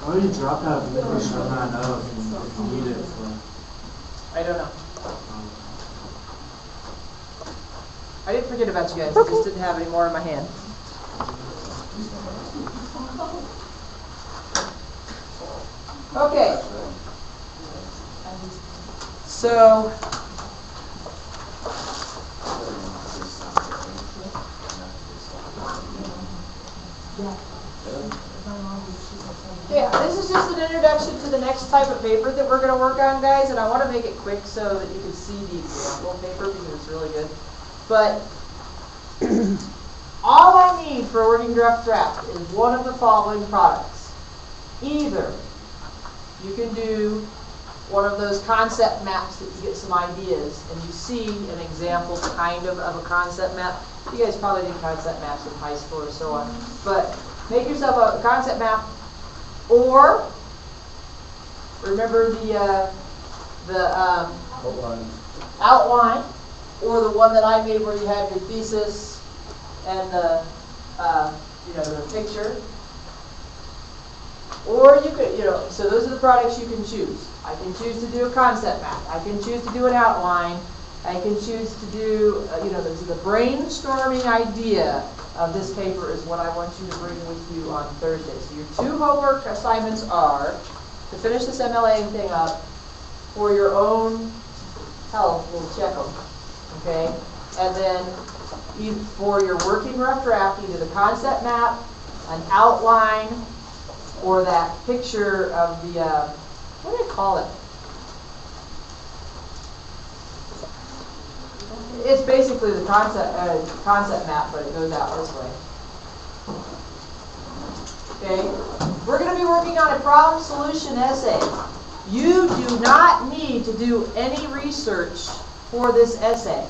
S2: Oh, you dropped out of English, I don't know if you need it for.
S1: I don't know. I didn't forget about you guys. I
S3: Okay.
S1: just didn't have any more in my hand. Okay. So, yeah, this is just an introduction to the next type of paper that we're going to work on, guys, and I want to make it quick so that you can see the example paper because it's really good. But all I need for a working draft is one of the following products. Either you can do one of those concept maps that you get some ideas and you see an example kind of a concept map. You guys probably did concept maps in high school or so on. But make yourself a concept map, or remember the outline, or the one that I made where you have your thesis and the the picture. Or you could, so those are the products you can choose. I can choose to do a concept map. I can choose to do an outline. I can choose to do, the brainstorming idea of this paper is what I want you to bring with you on Thursday. So your 2 homework assignments are to finish this MLA thing up for your own health. We'll check them, okay? And then for your working rough draft, either the concept map an outline or that picture of the, what do I call it? It's basically the concept map, but it goes out this way. Okay, we're going to be working on a problem solution essay. You do not need to do any research for this essay.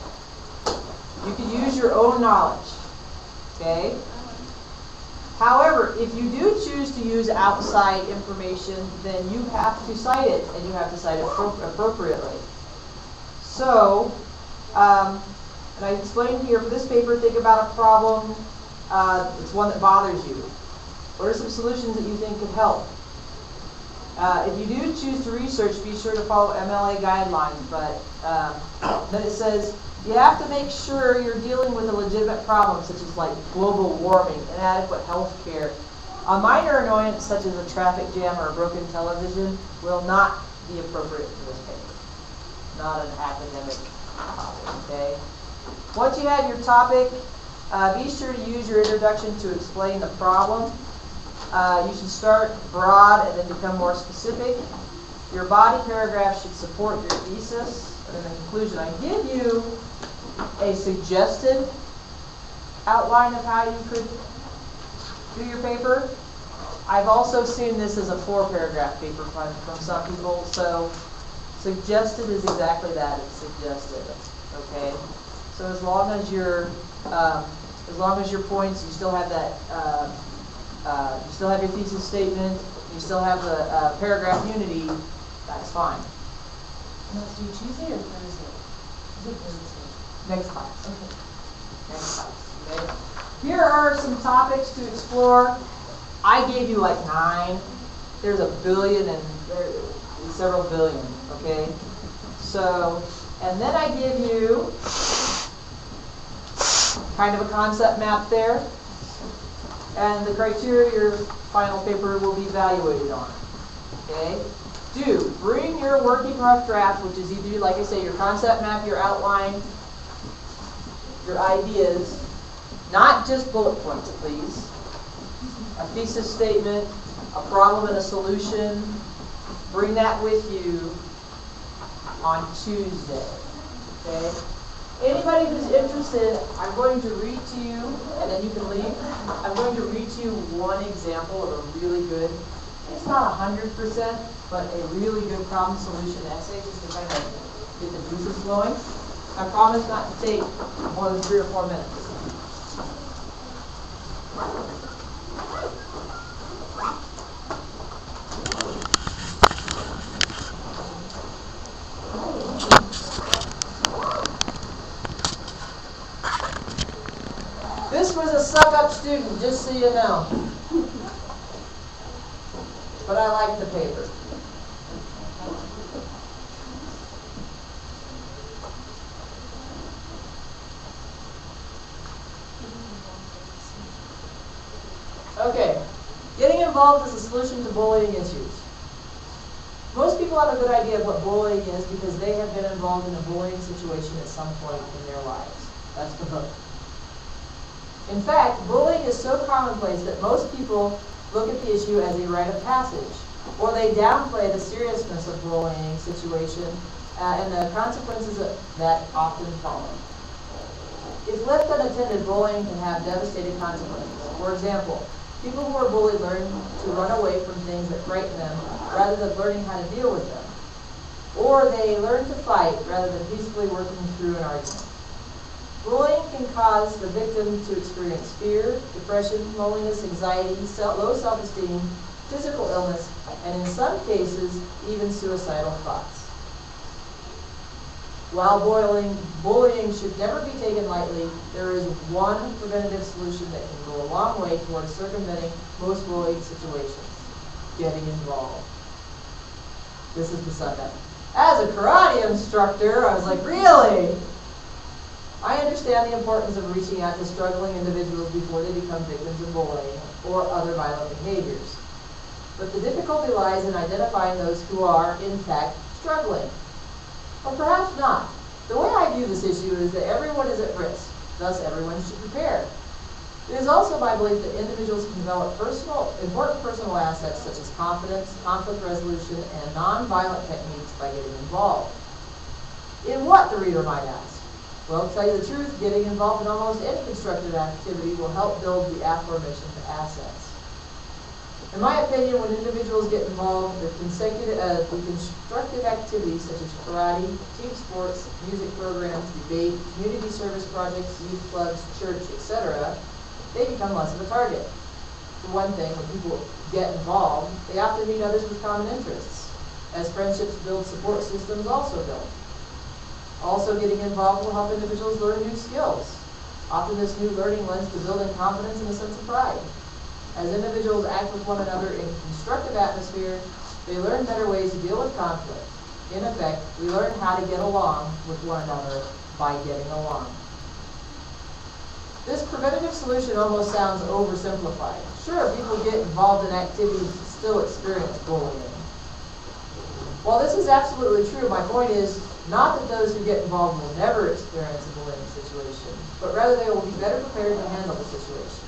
S1: You can use your own knowledge. Okay? However, if you do choose to use outside information, then you have to cite it, and you have to cite it appropriately. So, and I explained here for this paper, think about a problem. It's one that bothers you. What are some solutions that you think could help? If you do choose to research, be sure to follow MLA guidelines. But then it says you have to make sure you're dealing with a legitimate problem, such as like global warming, inadequate health care. A minor annoyance, such as a traffic jam or a broken television, will not be appropriate for this paper. Not an academic topic, okay? Once you have your topic, be sure to use your introduction to explain the problem. You should start broad and then become more specific. Your body paragraph should support your thesis. And in the conclusion, I give you a suggested outline of how you could do your paper. I've also seen this as a 4-paragraph paper from some people, so suggested is exactly that. It's suggested. Okay. So as long as your points, you still have that. You still have your thesis statement. You still have the paragraph unity. That's fine.
S5: And let's do Tuesday or Thursday? Is it Thursday?
S1: Next class.
S5: Okay.
S1: Next class. Okay. Here are some topics to explore. I gave you like 9. There's a billion and several billion. Okay. So, and then I give you kind of a concept map there. And the criteria your final paper will be evaluated on. Okay? Bring your working rough draft, which is either, like I say, your concept map, your outline, your ideas, not just bullet points, please. A thesis statement, a problem and a solution. Bring that with you on Tuesday. Okay? Anybody who's interested, I'm going to read to you, and then you can leave. I'm going to read to you one example of a really good, it's not 100%, but a really good problem solution essay, just to kind of get the juices flowing. I promise not to take more than 3 or 4 minutes. This was a suck-up student, just so you know. But I like the paper. Okay, getting involved is a solution to bullying issues. Most people have a good idea of what bullying is because they have been involved in a bullying situation at some point in their lives. That's the hook. In fact, bullying is so commonplace that most people look at the issue as a rite of passage, or they downplay the seriousness of bullying situation and the consequences that often follow. If left unattended, bullying can have devastating consequences. For example, people who are bullied learn to run away from things that frighten them rather than learning how to deal with them. Or they learn to fight rather than peacefully working through an argument. Bullying can cause the victim to experience fear, depression, loneliness, anxiety, low self-esteem, physical illness, and in some cases, even suicidal thoughts. While bullying should never be taken lightly, there is one preventative solution that can go a long way towards circumventing most bullying situations: getting involved. This is the suck-up. As a karate instructor, I was like, really? I understand the importance of reaching out to struggling individuals before they become victims of bullying or other violent behaviors. But the difficulty lies in identifying those who are, in fact, struggling. Or perhaps not. The way I view this issue is that everyone is at risk, thus everyone should prepare. It is also my belief that individuals can develop important personal assets such as confidence, conflict resolution, and nonviolent techniques by getting involved. In what, the reader might ask? Well, to tell you the truth, getting involved in almost any constructive activity will help build the aforementioned assets. In my opinion, when individuals get involved, the constructive activities such as karate, team sports, music programs, debate, community service projects, youth clubs, church, etc., they become less of a target. For one thing, when people get involved, they often meet others with common interests. As friendships build, support systems also build. Also, getting involved will help individuals learn new skills. Often this new learning lends to building confidence and a sense of pride. As individuals act with one another in a constructive atmosphere, they learn better ways to deal with conflict. In effect, we learn how to get along with one another by getting along. This preventative solution almost sounds oversimplified. Sure, people get involved in activities and still experience bullying. While this is absolutely true, my point is not that those who get involved will never experience a bullying situation, but rather they will be better prepared to handle the situation.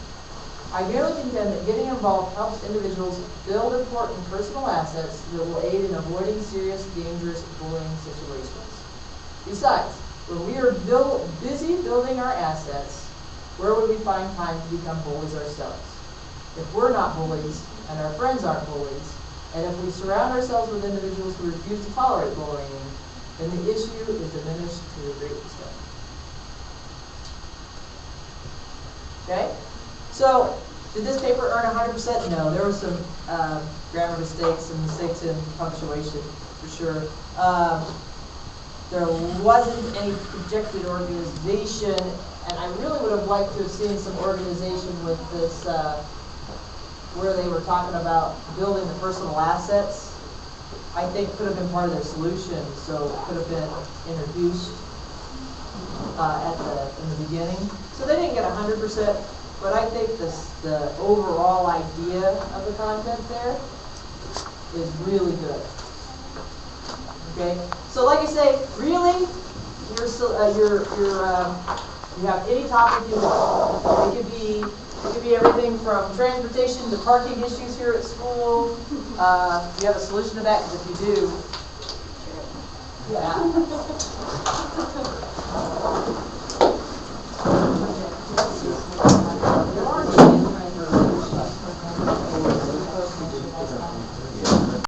S1: I merely contend that getting involved helps individuals build important personal assets that will aid in avoiding serious, dangerous bullying situations. Besides, when we are busy building our assets, where would we find time to become bullies ourselves? If we're not bullies, and our friends aren't bullies, and if we surround ourselves with individuals who refuse to tolerate bullying, then the issue is diminished to a great extent. Okay? So, did this paper earn 100%? No, there were some grammar mistakes and mistakes in punctuation, for sure. There wasn't any projected organization, and I really would have liked to have seen some organization with this, where they were talking about building the personal assets. I think could have been part of their solution, so it could have been introduced in the beginning. So they didn't get 100%, but I think the overall idea of the content there is really good. Okay, so like I say, really, you have any topic you want. It could be everything from transportation to parking issues here at school. You have a solution to that, because if you do, yeah.